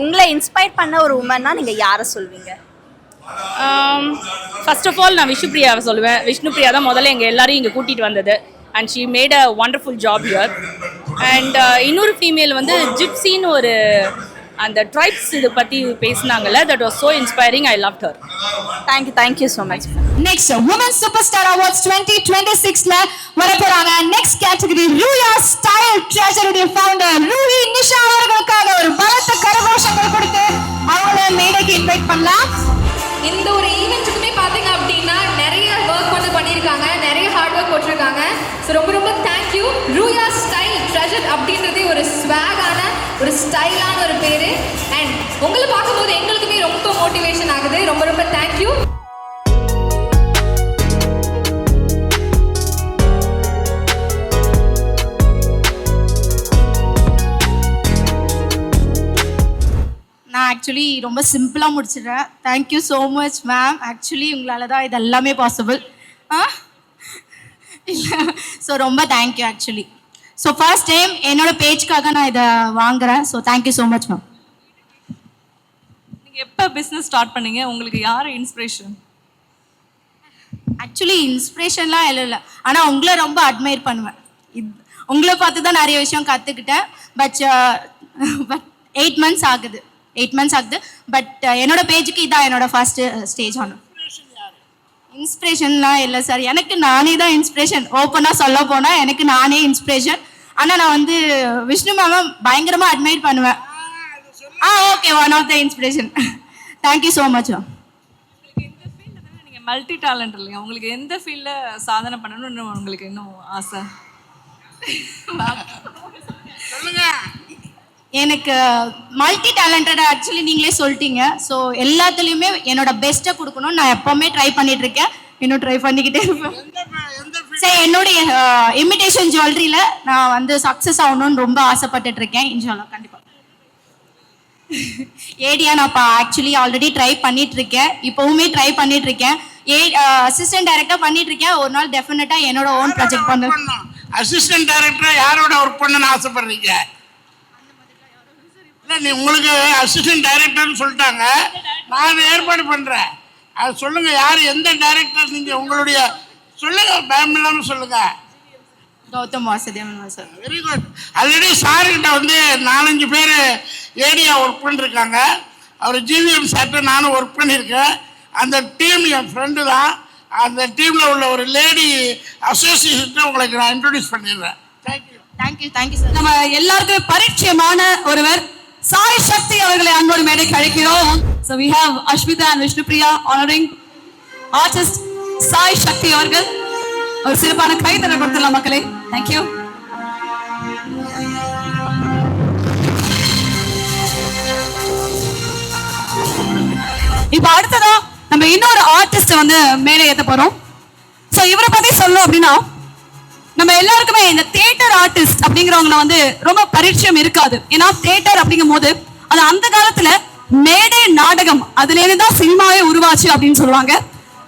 உங்களை இன்ஸ்பயர் பண்ண ஒரு உமன்னா நீங்கள் யாரை சொல்வீங்க? ஃபர்ஸ்ட் ஆஃப் ஆல் நான் விஷ்ணுப்ரியாவை சொல்லுவேன். விஷ்ணுப்ரியா தான் முதல்ல எங்கள் எல்லாரையும் இங்கே கூட்டிகிட்டு வந்தது and she made a wonderful job here. And இன்னொரு ஃபீமேல் வந்து ஜிப்சின்னு ஒரு அந்த ட்ரைப்ஸ் இது பற்றி பேசினாங்கல்ல, that was so inspiring. I loved her. Thank you so much. Next Women Superstar Awards 2026ல வரப்போறாங்க next category Ruya style treasure உடைய ஃபவுண்டர் ரூஹி நிஷா அவர்களுக்காக ஒரு பலத்த கரகோஷங்கள் கொடுத்து அவங்கள மேடைக்கு இன்வைட் பண்ணலாம். இந்த ஒரு ஈவென்ட்டுக்குமே பார்த்தீங்க அப்படின்னா நிறைய ஒர்க் வந்து பண்ணியிருக்காங்க, நிறைய ஹார்ட் ஒர்க் போட்டிருக்காங்க. ஸோ ரொம்ப ரொம்ப தேங்க்யூ. ரூயா ஸ்டைல் ட்ரெஷர் அப்படின்றதே ஒரு ஸ்வாகான ஒரு ஸ்டைலான ஒரு பேர். அண்ட் உங்களை பார்க்கும்போது எங்களுக்குமே ரொம்ப மோட்டிவேஷன் ஆகுது. ரொம்ப ரொம்ப தேங்க்யூ. நான் ஆக்சுவலி ரொம்ப சிம்பிளாக முடிச்சிடுறேன். Thank you so much ma'am. Actually உங்களால் தான் இது எல்லாமே பாசிபிள். இல்லை, ஸோ ரொம்ப thank you actually. So first time என்னோடய பேஜ்க்காக நான் இதை வாங்குகிறேன். So thank you so much ma'am. நீங்கள் எப்போ பிஸ்னஸ் ஸ்டார்ட் பண்ணீங்க? உங்களுக்கு யார் இன்ஸ்பிரேஷன்? ஆக்சுவலி இன்ஸ்பிரேஷன்லாம் இல்லை, ஆனால் உங்களை ரொம்ப அட்மையர் பண்ணுவேன். உங்களை பார்த்து தான் நிறைய விஷயம் கற்றுக்கிட்டேன். பட் 8 months ஆகுது. பட் என்னோட பேஜுக்கு இதான் என்னோட ஃபர்ஸ்ட் ஸ்டேஜ் ஆனும். இன்ஸ்பிரேஷன்லாம் இல்லை சார், எனக்கு நானே தான் இன்ஸ்பிரேஷன். ஓப்பனாக சொல்ல போனால் எனக்கு நானே இன்ஸ்பிரேஷன். ஆனால் நான் வந்து விஷ்ணு மேமை பயங்கரமாக அட்மையர் பண்ணுவேன். Okay, one of the inspiration. Thank you so much ma'am. நீங்கள் மல்டி டேலண்ட் இல்லையா? உங்களுக்கு எந்த ஃபீல்டில் சாதனை பண்ணணும்னு உங்களுக்கு இன்னும் ஆசை? எனக்கு மல்டி டேலண்டட் ஆக்சுவலி நீங்களே சொல்லிட்டீங்க. ஸோ எல்லாத்துலேயுமே என்னோட பெஸ்ட்டை கொடுக்கணும்னு நான் எப்போவுமே ட்ரை பண்ணிட்டு இருக்கேன். இன்னும் ட்ரை பண்ணிக்கிட்டே இருப்பேன். சரி, என்னுடைய இமிடேஷன் ஜுவல்லரியில் நான் வந்து சக்ஸஸ் ஆகணும்னு ரொம்ப ஆசைப்பட்டுட்டு இருக்கேன். இன்ஷால்லா கண்டிப்பாக. ஏடியா நான் ஆக்சுவலி ஆல்ரெடி ட்ரை பண்ணிட்டு இருக்கேன், இப்போவுமே ட்ரை பண்ணிட்டு இருக்கேன். அசிஸ்டன்ட் டைரக்டர் பண்ணிட்டு இருக்கேன். ஒரு நாள் டெஃபினட்டாக என்னோட ஓன் ப்ராஜெக்ட் பண்ணுறேன். அசிஸ்டன்ட் டைரக்டராக யாரோட ஒர்க் பண்ணணும்னு ஆசைப்படுறீங்க? இல்லை, நீ உங்களுக்கு அசிஸ்டன்ட் டைரக்டர்னு சொல்லிட்டாங்க, நான் ஏற்பாடு பண்ணுறேன். அது சொல்லுங்கள், யார் எந்த டைரக்டர் நீங்கள் உங்களுடைய சொல்லுங்கள், பயம் இல்லாமல் சொல்லுங்கள். Gautham Vasudevan sir. Very good. Already சார்கிட்ட வந்து 4-5 பேர் ஏடியா ஒர்க் பண்ணிருக்காங்க. அவர் ஜிவிஎம் சார்கிட்ட நானும் ஒர்க் பண்ணியிருக்கேன். அந்த டீம் என் ஃப்ரெண்டு தான். அந்த டீமில் உள்ள ஒரு லேடி அசோசியேஷன் உங்களுக்கு நான் இன்ட்ரோடியூஸ் பண்ணிடுறேன். Thank you sir. நம்ம எல்லாருக்குமே பரிச்சயமான ஒருவர் சாய் சக்தி அவர்களை அன்போடு மேடைக்கு அழைக்கிறோம். So we have Ashmita and Vishnupriya honoring artist Sai சக்தி அவர்கள். ஒரு சிறப்பான கைத்தட்டல் கொடுத்துடலாம் மக்களே. தேங்க்யூ. இப்போ அடுத்ததா நம்ம இன்னொரு ஆர்டிஸ்ட் வந்து மேலே ஏற்ற போறோம். ஸோ இவரை பத்தி சொல்லணும் அப்படின்னா, நம்ம எல்லாருக்குமே இந்த தியேட்டர் ஆர்டிஸ்ட் அப்படிங்கிறவங்களை வந்து ரொம்ப பரிச்சயம் இருக்காது. ஏன்னா தியேட்டர் அப்படிங்கும் போது அது அந்த காலத்துல மேடை நாடகம், அதுல இருந்து தான் சினிமாவே உருவாச்சு அப்படின்னு சொல்லுவாங்க.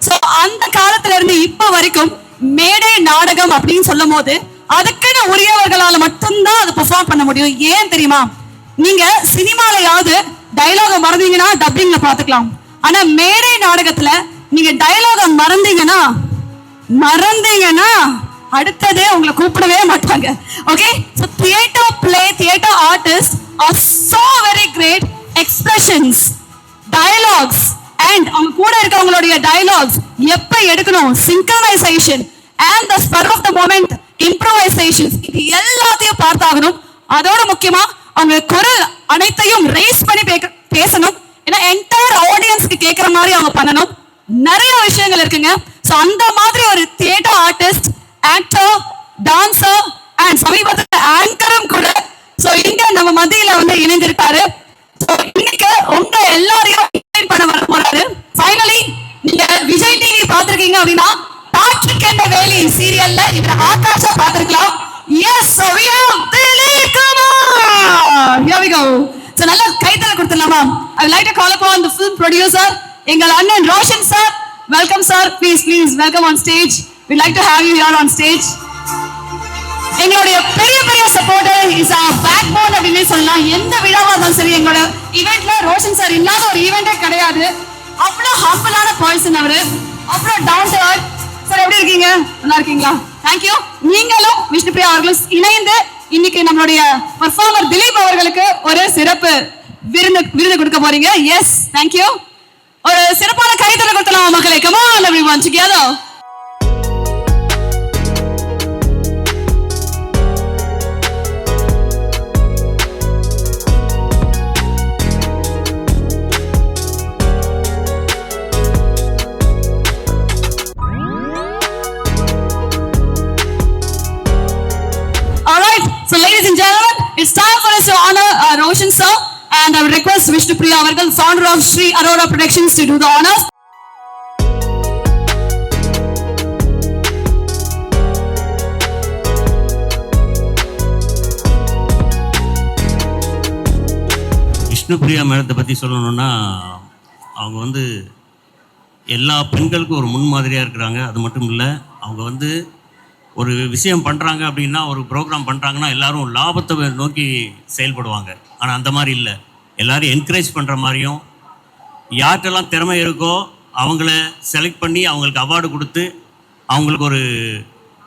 ஸோ அந்த காலத்துல இருந்து இப்ப வரைக்கும் மேடை நாடகம் அப்படின்னு சொல்லும் போது அதுக்குன்னு உரியவர்களால மட்டும்தான் அதை பெர்ஃபார்ம் பண்ண முடியும். ஏன் தெரியுமா? நீங்க சினிமாலையாவது டைலாக மறந்தீங்கன்னா டப்பிங்ல பாத்துக்கலாம். ஆனா மேடை நாடகத்துல நீங்க டைலாக மறந்தீங்கன்னா அடுத்ததே உங்களை கூப்பிடவே மாட்டாங்க. Okay, so theatre play, theatre artist are so very great. Expressions, dialogues and அவங்க கூட இருக்கவங்களுடைய டயலாக்ஸ் எப்ப எடுக்கணும், synchronisation and the spur of the moment, improvisation, இது எல்லாத்தையும் பார்த்தாகணும். அதோட முக்கியமா அவங்க குரல் அனைத்தையும் ரேஸ் பண்ணி பேசணும். ஏன்னா என்டையர் ஆடியன்ஸ்க்கு கேட்கிற மாதிரி அவங்க பண்ணணும். நிறைய விஷயங்கள் இருக்குங்க. சோ அந்த மாதிரி ஒரு theatre artist, actor, dancer and சமீபத்தில் ஆங்கரும் கூட சோ இங்க நம்ம மத்தியில வந்து இணைந்திருக்காரு. சோ இன்னைக்கு உங்க எல்லாரையும் இன்வைட் பண்ண வர போறாரு. ஃபைனலி நீங்க விஜய் டிவி பாத்திருக்கீங்க அப்படின்னா பாட்ரிக் என்ற வேலி சீரியல்ல இவர் ஆகாஷா பாத்திருக்கலாம். Yes, so we have Dilip Kumar. Here we go. So நல்ல கைத்தல கொடுத்துடலாமா? I would like to call upon the film producer எங்கள் அண்ணன் Roshan sir. Welcome sir, please welcome on stage. we'd like to have you here on stage. எங்களுடைய பெரிய supporter is our backbone அப்படின்னு சொல்லலாம். எந்த விழாவா இருந்தாலும் சரி, எங்களோட ஈவென்ட்ல ரோஷன் சார் இல்லாத ஒரு ஈவென்ட்டே கிடையாது. அவ்வளோ ஹம்பிளான பர்சன் அவரு, அவ்வளோ டவுன் டு எர்த். சார் எப்படி இருக்கீங்க? நல்லா இருக்கீங்களா? தேங்க்யூ. நீங்களும் விஷ்ணுபிரியா அவர்களும் இணைந்து இன்னைக்கு நம்மளுடைய பர்ஃபார்மர் திலீப் அவர்களுக்கு ஒரு சிறப்பு விருது கொடுக்க போறீங்க. Yes, thank you. ஒரு சிறப்பான கைத்தல கொடுத்தலாம் மக்களே. come on everyone together. All right, so ladies and gentlemen, it's time for us to honor Roshan sir, and I would request Vishnupriya avargal, founder of Sri Aurora Productions, to do the honors. Vishnupriya மேடத்தை பற்றி சொல்லணும்னா, அவங்க வந்து எல்லா பெண்களுக்கும் ஒரு முன்மாதிரியாக இருக்கிறாங்க. அது மட்டும் இல்லை, அவங்க வந்து ஒரு விஷயம் பண்ணுறாங்க அப்படின்னா, ஒரு ப்ரோக்ராம் பண்ணுறாங்கன்னா எல்லாரும் லாபத்தை நோக்கி செயல்படுவாங்க. ஆனால் அந்த மாதிரி இல்லை, எல்லோரும் என்கரேஜ் பண்ணுற மாதிரியும், யார்கிட்டலாம் திறமை இருக்கோ அவங்கள செலக்ட் பண்ணி அவங்களுக்கு அவார்டு கொடுத்து அவங்களுக்கு ஒரு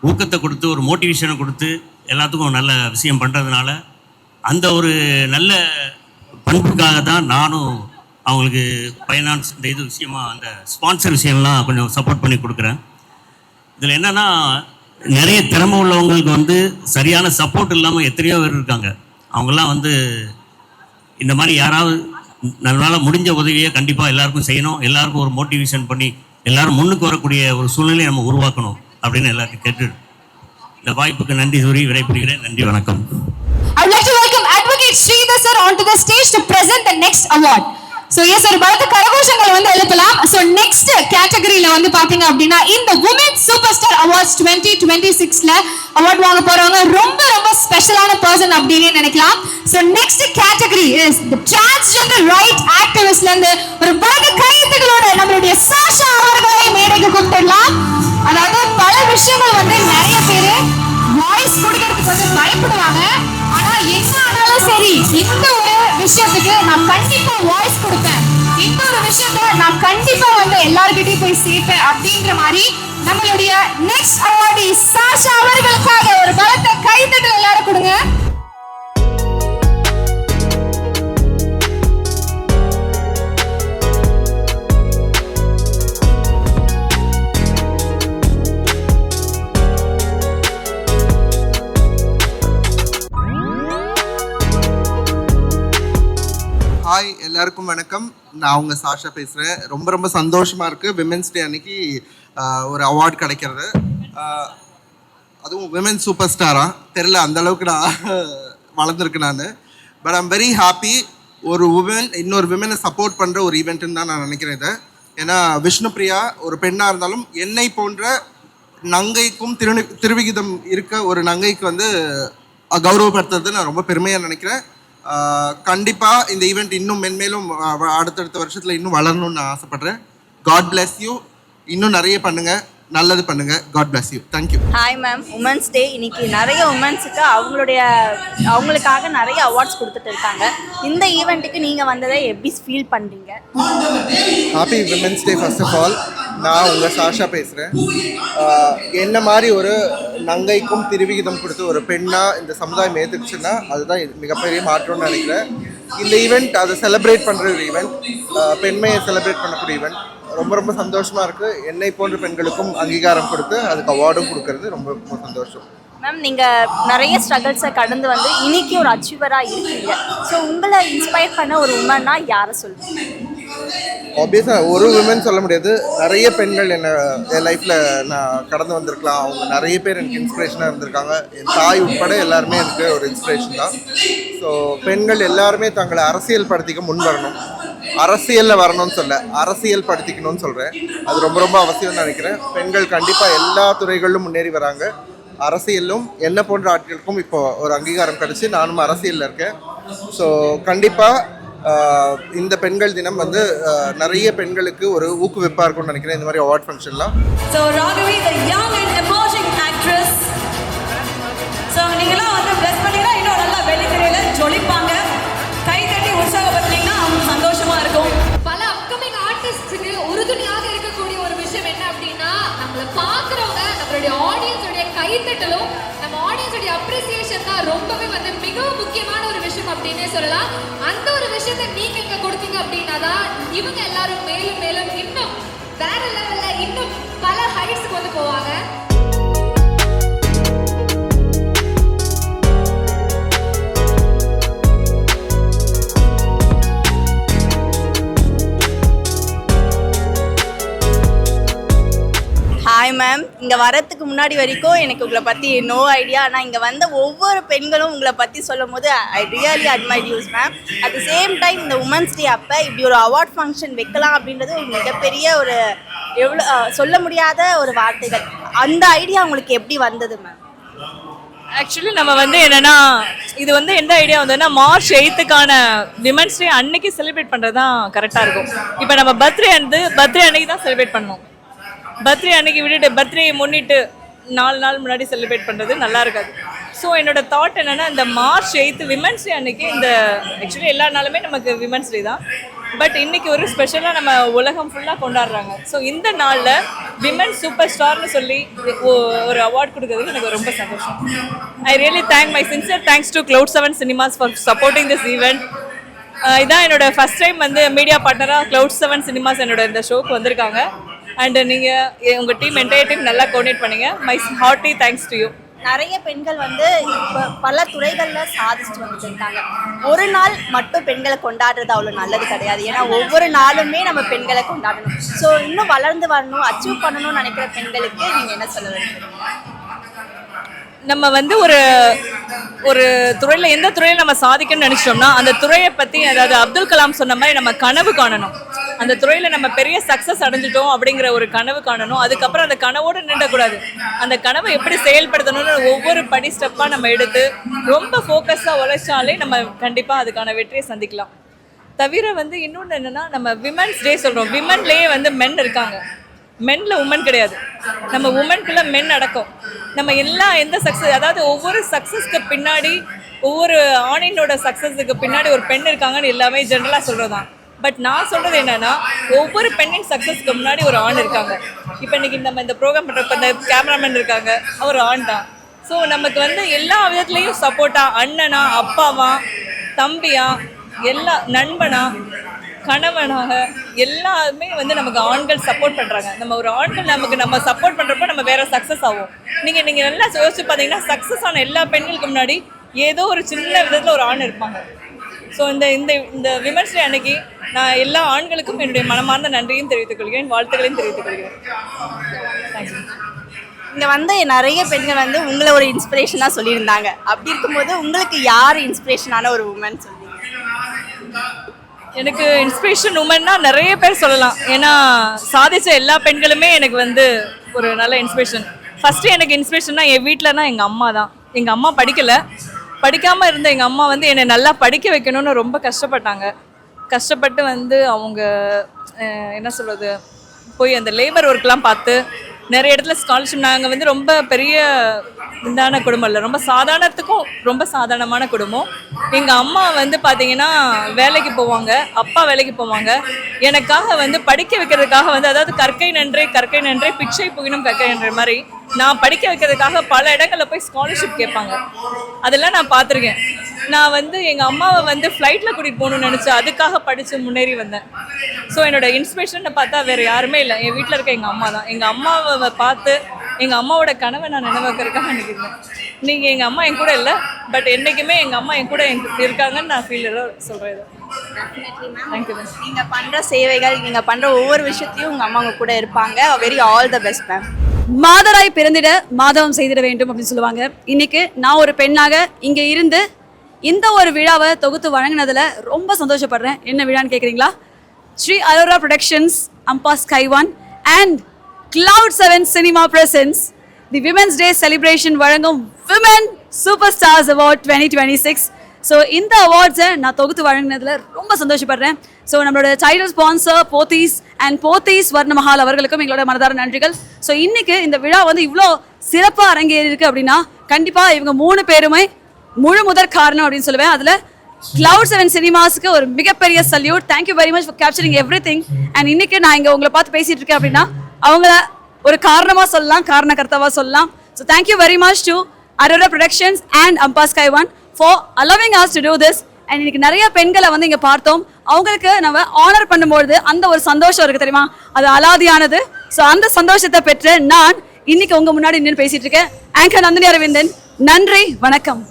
ஊக்கத்தை கொடுத்து ஒரு மோட்டிவேஷனை கொடுத்து எல்லாத்துக்கும் நல்ல விஷயம் பண்ணுறதுனால அந்த ஒரு நல்ல பண்புக்காக தான் நானும் அவங்களுக்கு ஃபைனான்ஸ் இந்த இது விஷயமாக அந்த ஸ்பான்சர் விஷயம்லாம் கொஞ்சம் சப்போர்ட் பண்ணி கொடுக்குறேன். இதில் என்னென்னா, நிறைய திறமை உள்ளவங்களுக்கு வந்து சரியான சப்போர்ட் இல்லாமல் எத்தனையோ பேர் இருக்காங்க. அவங்கெல்லாம் வந்து இந்த மாதிரி யாராவது நம்மளால் முடிஞ்ச உதவியை கண்டிப்பாக எல்லாருக்கும் செய்யணும். எல்லாருக்கும் ஒரு மோட்டிவேஷன் பண்ணி எல்லாரும் முன்னுக்கு வரக்கூடிய ஒரு சூழ்நிலையை நம்ம உருவாக்கணும் அப்படின்னு எல்லாருக்கும் கேட்டு இந்த வாய்ப்புக்கு நன்றி கூறி விடைபெறுகிறேன். நன்றி, வணக்கம். I would like to welcome Advocate Sridhar sir onto the stage to present the next award. So yes sir, பலத்த கரகோஷங்கள் வந்து எழுப்பலாம். So next கேட்டகரியில வந்து பாத்தீங்க அப்படின்னா இந்த Women Superstar Awards 2026ல அவார்ட் வாங்க போறவங்க ரொம்ப ஸ்பெஷலான பர்சன் அப்படின்னு நினைக்கலாம். So next category is the Transgender Right Activistல இருந்து ஒரு பலத்த கைத்தட்டலோட நம்மளுடைய சாஷா அவர்களை மேடைக்கு கூப்பிடலாம். அதாவது பல விஷயங்கள் வந்து நிறைய பேரு வாய்ஸ் கொடுக்கிறதுக்கு வந்து பயப்படுவாங்க. ஆனா என்ன ஆனாலும் சரி, இந்த ஒரு விஷயத்துக்கு நான் கண்டிப்பா வாய்ஸ் கொடுப்பேன், இந்த ஒரு விஷயத்த நான் கண்டிப்பா வந்து எல்லார்கிட்டயும் போய் சேர்ப்பேன் அப்படிங்கிற மாதிரி நம்மளுடைய நெக்ஸ்ட் அவார்டி சாஷா அவர்களுக்காக ஒரு பலத்த கைத்தட்டல் எல்லாரும் கொடுங்க. ஹாய், எல்லாருக்கும் வணக்கம். நான் அவங்க சாஷா பேசுகிறேன். ரொம்ப சந்தோஷமாக இருக்குது விமென்ஸ் டே அன்னைக்கு ஒரு அவார்டு கிடைக்கிறது. அதுவும் விமென் சூப்பர் ஸ்டாராக தெரில, அந்தளவுக்கு நான் வளர்ந்துருக்கேன் நான். But I'm very happy. ஒரு உமன் இன்னொரு விமனை சப்போர்ட் பண்ணுற ஒரு ஈவெண்ட்டுன்னு தான் நான் நினைக்கிறேன் இதை. ஏன்னா விஷ்ணுபிரியா ஒரு பெண்ணாக இருந்தாலும் என்னை போன்ற நங்கைக்கும் திருவிகிதம் இருக்க ஒரு நங்கைக்கு வந்து கௌரவப்படுத்துறது நான் ரொம்ப பெருமையாக நினைக்கிறேன். கண்டிப்பாக இந்த ஈவெண்ட் இன்னும் மென்மேலும் அடுத்தடுத்த வருஷத்தில் இன்னும் வளரணும்னு நான் ஆசைப்பட்றேன். God bless you. இன்னும் நிறைய பண்ணுங்கள், நல்லது பண்ணுங்கள். God bless you. Thank you. Hi ma'am, women's day இன்னைக்கு நிறைய உமன்ஸுக்கு அவங்களுக்காக நிறைய அவார்ட்ஸ் கொடுத்துட்டு இருக்காங்க. இந்த ஈவெண்ட்டுக்கு நீங்கள் வந்ததை எப்படி ஃபீல் பண்ணுறீங்க? Happy women's day. First of all நான் உங்கள் சாஷா பேசுகிறேன். என்ன மாதிரி ஒரு நங்கைக்கும் திருவிகிதம் கொடுத்து ஒரு பெண்ணாக இந்த சமுதாயம் ஏற்றுக்குச்சுன்னா அதுதான் மிகப்பெரிய மாற்றம்னு நினைக்கிறேன். இந்த ஈவெண்ட் அதை செலிப்ரேட் பண்ணுற ஒரு ஈவெண்ட், பெண்மையை செலிப்ரேட் பண்ணக்கூடிய ஈவெண்ட். ரொம்ப ரொம்ப சந்தோஷமாக இருக்குது. என்னை போன்ற பெண்களுக்கும் அங்கீகாரம் கொடுத்து அதுக்கு அவார்டும் கொடுக்கறது ரொம்ப ரொம்ப சந்தோஷம். மேம், நீங்கள் நிறைய ஸ்ட்ரகிள்ஸை கடந்து வந்து இன்னைக்கு ஒரு அச்சீவராக இருக்கீங்க. ஸோ உங்களை இன்ஸ்பயர் பண்ண ஒரு உமன்னா யாரை சொல்லுவீங்க? ஆப்வியஸாக ஒரு விமன் சொல்ல முடியாது. நிறைய பெண்கள் என் லைஃப்பில் நான் கடந்து வந்திருக்கலாம். அவங்க நிறைய பேர் எனக்கு இன்ஸ்பிரேஷனாக இருந்திருக்காங்க. என் தாய் உட்பட எல்லாருமே எனக்கு ஒரு இன்ஸ்பிரேஷன் தான். ஸோ பெண்கள் எல்லாருமே தங்களை அரசியல் படுத்திக்க முன் வரணும். அரசியலில் வரணும்னு சொல்ல, அரசியல் படுத்திக்கணும்னு சொல்கிறேன். அது ரொம்ப ரொம்ப அவசியம்னு நினைக்கிறேன். பெண்கள் கண்டிப்பாக எல்லா துறைகளிலும் முன்னேறி வராங்க. அரசியலும் என்ன போன்ற ஆட்களுக்கும் இப்போ ஒரு அங்கீகாரம் கிடச்சி நானும் அரசியலில் இருக்கேன். ஸோ கண்டிப்பாக இந்த பெண்கள் தினம் வந்து நிறைய பெண்களுக்கு ஒரு ஊக்குவிப்பாக இருக்கும்னு நினைக்கிறேன் இந்த மாதிரி அவார்ட் ஃபங்க்ஷன்லாம். So Raghavi, the young and emerging actress. So நீங்களாம் வந்து ப்ளஸ் பண்ணிங்கன்னா இன்னும் நல்லா வெளித்திரையில ஜொலிப்பாங்க. கை தட்டி உற்சாகப்படுத்தினீங்கன்னா அவங்க சந்தோஷமா இருக்கும். பல அப்கமிங் ஆர்டிஸ்டுக்கு உறுதுணையாக இருக்கக்கூடிய ஒரு விஷயம் என்ன அப்படின்னா, நம்மளை பார்க்குறவங்க நம்மளுடைய ஆடியன்ஸோடைய கைத்தட்டலும் நம்ம ஆடியன்ஸோடைய அப்ரிசியேஷன் தான் ரொம்பவே வந்து மிகவும் முக்கியமான ஒரு விஷயம் அப்படின்னே சொல்லலாம். அந்த ஒரு விஷயத்தை நீங்க இங்க கொடுத்தீங்க அப்படின்னா தான் இவங்க எல்லாரும் மேலும் மேலும் இன்னும் வேற லெவல்ல இன்னும் பல ஹைட்ஸ்க்கு வந்து போவாங்க. ஹாய் மேம், இங்கே வரத்துக்கு முன்னாடி வரைக்கும் எனக்கு உங்களை பற்றி நோ ஐடியா. ஆனால் இங்கே வந்த ஒவ்வொரு பெண்களும் உங்களை பற்றி சொல்லும் போது I really admire use ma'am. At the same time இந்த உமன்ஸ் டே அப்போ இப்படி ஒரு அவார்ட் ஃபங்க்ஷன் வைக்கலாம் அப்படின்றது ஒரு மிகப்பெரிய ஒரு எவ்வளோ சொல்ல முடியாத ஒரு வார்த்தைகள். அந்த ஐடியா உங்களுக்கு எப்படி வந்தது மேம்? ஆக்சுவலி நம்ம வந்து என்னென்னா, இது வந்து எந்த ஐடியா வந்ததுன்னா, மார்ச் 8க்கான விமன்ஸ் டே அன்னைக்கு செலிப்ரேட் பண்ணுறது தான் கரெக்டாக இருக்கும். இப்போ நம்ம பர்த்டே அன்னைக்கு தான் செலிப்ரேட் பண்ணணும். பர்த்டே அன்னைக்கு விட்டுட்டு பர்த்டே முன்னிட்டு 4 நாள் முன்னாடி செலிப்ரேட் பண்ணுறது நல்லா இருக்காது. ஸோ என்னோட தாட் என்னென்னா, இந்த மார்ச் 8 விமன்ஸ் டே அன்னைக்கு இந்த ஆக்சுவலி எல்லா நாளுமே நமக்கு விமன்ஸ் டே தான், பட் இன்னைக்கு ஒரு ஸ்பெஷலாக நம்ம உலகம் ஃபுல்லாக கொண்டாடுறாங்க. ஸோ இந்த நாளில் விமன் சூப்பர் ஸ்டார்னு சொல்லி ஒரு அவார்ட் கொடுக்கறதுக்கு எனக்கு ரொம்ப சந்தோஷம். I really my sincere thanks to Cloud7 Cinemas for supporting this event. இதான் என்னோட ஃபர்ஸ்ட் டைம் வந்து மீடியா பார்ட்னராக Cloud7 Cinemas என்னோட இந்த ஷோக்கு வந்திருக்காங்க. அண்ட் நீங்கள் உங்கள் என்டையர் டீம் நல்லா கோஆர்டினேட் பண்ணீங்க. My hearty thanks to you. நிறைய பெண்கள் வந்து இப்போ பல துறைகளில் சாதிச்சுட்டு வந்துட்டு இருக்காங்க. ஒரு நாள் மட்டும் பெண்களை கொண்டாடுறது அவ்வளோ நல்லது கிடையாது. ஏன்னா ஒவ்வொரு நாளுமே நம்ம பெண்களை கொண்டாடணும். ஸோ இன்னும் வளர்ந்து வரணும், அச்சீவ் பண்ணணும்னு நினைக்கிற பெண்களுக்கு நீங்கள் என்ன சொல்ல விரும்புறீங்க? நம்ம வந்து ஒரு துறையில் எந்த துறையில் நம்ம சாதிக்கணும்னு நினச்சோம்னா அந்த துறையை பற்றி, அதாவது அப்துல் கலாம் சொன்ன மாதிரி நம்ம கனவு காணணும். அந்த துறையில் நம்ம பெரிய சக்ஸஸ் அடைஞ்சிட்டோம் அப்படிங்கிற ஒரு கனவு காணணும். அதுக்கப்புறம் அந்த கனவோடு நின்றக்கூடாது. அந்த கனவை எப்படி செயல்படுத்தணும்னு ஒவ்வொரு படி ஸ்டெப்பாக நம்ம எடுத்து ரொம்ப ஃபோக்கஸாக உழைச்சாலே நம்ம கண்டிப்பாக அதுக்கான வெற்றியை சந்திக்கலாம். தவிர வந்து இன்னொன்று என்னென்னா, நம்ம விமன்ஸ் டே சொல்கிறோம். விமன்லேயே வந்து மென் இருக்காங்க, மென்னில் உமன் கிடையாது. நம்ம உமனுக்குள்ள மென் அடக்கம். நம்ம எந்த சக்ஸஸ், அதாவது ஒவ்வொரு சக்ஸஸ்க்கு பின்னாடி, ஒவ்வொரு ஆணினோட சக்ஸஸுக்கு பின்னாடி ஒரு பெண் இருக்காங்கன்னு எல்லாமே ஜென்ரலாக சொல்கிறது தான். பட் நான் சொல்கிறது என்னென்னா, ஒவ்வொரு பெண்ணின் சக்ஸஸ்க்கு முன்னாடி ஒரு ஆண் இருக்காங்க. இப்போ இன்றைக்கி நம்ம இந்த ப்ரோக்ராம் பண்ணுறப்ப இந்த கேமராமேன் இருக்காங்க, அவர் ஆண் தான். ஸோ நமக்கு வந்து எல்லா விதத்துலேயும் சப்போர்ட்டாக, அண்ணனா, அப்பாவா, தம்பியா, எல்லா நண்பனா, கணவனாக எல்லாருமே வந்து நமக்கு ஆண்கள் சப்போர்ட் பண்ணுறாங்க. நம்ம ஒரு ஆண்கள் நம்ம சப்போர்ட் பண்ணுறப்போ நம்ம வேறு சக்ஸஸ் ஆகும். நீங்கள் நல்லா யோசிச்சு பார்த்தீங்கன்னா, சக்ஸஸ் ஆன எல்லா பெண்களுக்கு முன்னாடி ஏதோ ஒரு சின்ன விதத்தில் ஒரு ஆண் இருப்பாங்க. ஸோ இந்த விமன்ஸ் டே அன்னைக்கு நான் எல்லா ஆண்களுக்கும் என்னுடைய மனமார்ந்த நன்றியும் தெரிவித்துக் கொள்கிறேன், வாழ்த்துக்களையும் தெரிவித்துக் கொள்கிறேன். தேங்க்யூ. இங்கே வந்து நிறைய பெண்கள் வந்து உங்களை ஒரு இன்ஸ்பிரேஷனாக சொல்லியிருந்தாங்க. அப்படி இருக்கும்போது உங்களுக்கு யார் இன்ஸ்பிரேஷனான ஒரு உமன் சொல்லுவீங்க? எனக்கு இன்ஸ்பிரேஷன் உமன்னா நிறைய பேர் சொல்லலாம். ஏன்னா சாதிச்ச எல்லா பெண்களுமே எனக்கு வந்து ஒரு நல்ல இன்ஸ்பிரேஷன். ஃபஸ்ட்டு எனக்கு இன்ஸ்பிரேஷன்னா என் வீட்டிலனா எங்கள் அம்மா தான். எங்கள் அம்மா படிக்காமல் இருந்த எங்கள் அம்மா வந்து என்னை நல்லா படிக்க வைக்கணும்னு ரொம்ப கஷ்டப்பட்டாங்க. கஷ்டப்பட்டு வந்து அவங்க என்ன சொல்கிறது, போய் அந்த லேபர் ஒர்க்லாம் பார்த்து நிறைய இடத்துல ஸ்காலர்ஷிப். நாங்கள் வந்து ரொம்ப பெரிய இதான குடும்பம் இல்லை, ரொம்ப சாதாரணத்துக்கும் ரொம்ப சாதாரணமான குடும்பம். எங்கள் அம்மா வந்து பார்த்தீங்கன்னா வேலைக்கு போவாங்க, அப்பா வேலைக்கு போவாங்க. எனக்காக வந்து படிக்க வைக்கிறதுக்காக வந்து, அதாவது கற்கை நன்றே பிச்சை புகினும் கற்கை நன்றே மாதிரி நான் படிக்க வைக்கிறதுக்காக பல இடங்களில் போய் ஸ்காலர்ஷிப் கேட்பாங்க. அதெல்லாம் நான் பார்த்துருக்கேன். நான் வந்து எங்கள் அம்மாவை வந்து ஃப்ளைட்டில் கூட்டிகிட்டு போகணும்னு நினச்சேன், அதுக்காக படித்து முன்னேறி வந்தேன். ஸோ என்னோடய இன்ஸ்பிரேஷனை பார்த்தா வேறு யாருமே இல்லை, என் வீட்டில் இருக்க எங்கள் அம்மா தான். எங்கள் அம்மாவை பார்த்து எங்கள் அம்மாவோட கனவை நான் நினைவாக்கிறதுக்காக நினைக்கிறேன். நீங்கள் எங்கள் அம்மா என் கூட இல்லை, பட் என்றைக்குமே எங்கள் அம்மா என் கூட இருக்காங்கன்னு நான் ஃபீல் சொல்கிறேன். Thank you ma'am. நீங்கள் பண்ணுற சேவைகள், நீங்கள் பண்ணுற ஒவ்வொரு விஷயத்தையும் உங்கள் அம்மா உங்கள் கூட இருப்பாங்க. Very all the best ma'am. மாதராய் பிறந்திட மாதவம் செய்திட வேண்டும் அப்படின்னு சொல்லுவாங்க. இன்னைக்கு நான் ஒரு பெண்ணாக இங்கே இருந்து இந்த ஒரு விழாவை தொகுத்து வழங்கினதில் ரொம்ப சந்தோஷப்படுறேன். என்ன விழான்னு கேட்குறீங்களா? Shri Arora productions, Amba sky one and Cloud7 Cinema presents the Women's Day celebration வழங்கும் Women Superstars Award 2026. ஸோ இந்த அவார்ட்ஸை நான் தொகுத்து வழங்கினதில் ரொம்ப சந்தோஷப்படுறேன். ஸோ நம்மளோட title sponsor Pothys and Pothys Swarnamahal அவர்களுக்கும் எங்களோட மனதார நன்றிகள். ஸோ இன்னைக்கு இந்த விழா வந்து இவ்வளோ சிறப்பாக அரங்கேறி இருக்கு அப்படின்னா கண்டிப்பாக இவங்க 3 பேருமே முழு முதற் காரணம் அப்படின்னு சொல்லுவேன். அதில் Cloud7 சினிமாஸுக்கு ஒரு மிகப்பெரிய salute. Thank you very much for capturing every thing. And இன்னைக்கு நான் இங்கே உங்களை பார்த்து பேசிட்டு இருக்கேன் அப்படின்னா அவங்கள ஒரு காரணமாக சொல்லலாம், காரணகர்த்தாவாக சொல்லலாம். So thank you very much to Aurora productions and Ampa sky one for allowing us to do this. And இன்னைக்கு நிறைய பெண்களை வந்து இங்கே பார்த்தோம். அவங்களுக்கு நம்ம ஆனர் பண்ணும்போது அந்த ஒரு சந்தோஷம் இருக்குது தெரியுமா, அது அலாதியானது. ஸோ அந்த சந்தோஷத்தை பெற்று நான் இன்னைக்கு உங்கள் முன்னாடி நின்று பேசிட்டு இருக்கேன். ஆங்கர் நந்தினி அரவிந்தன். நன்றி, வணக்கம்.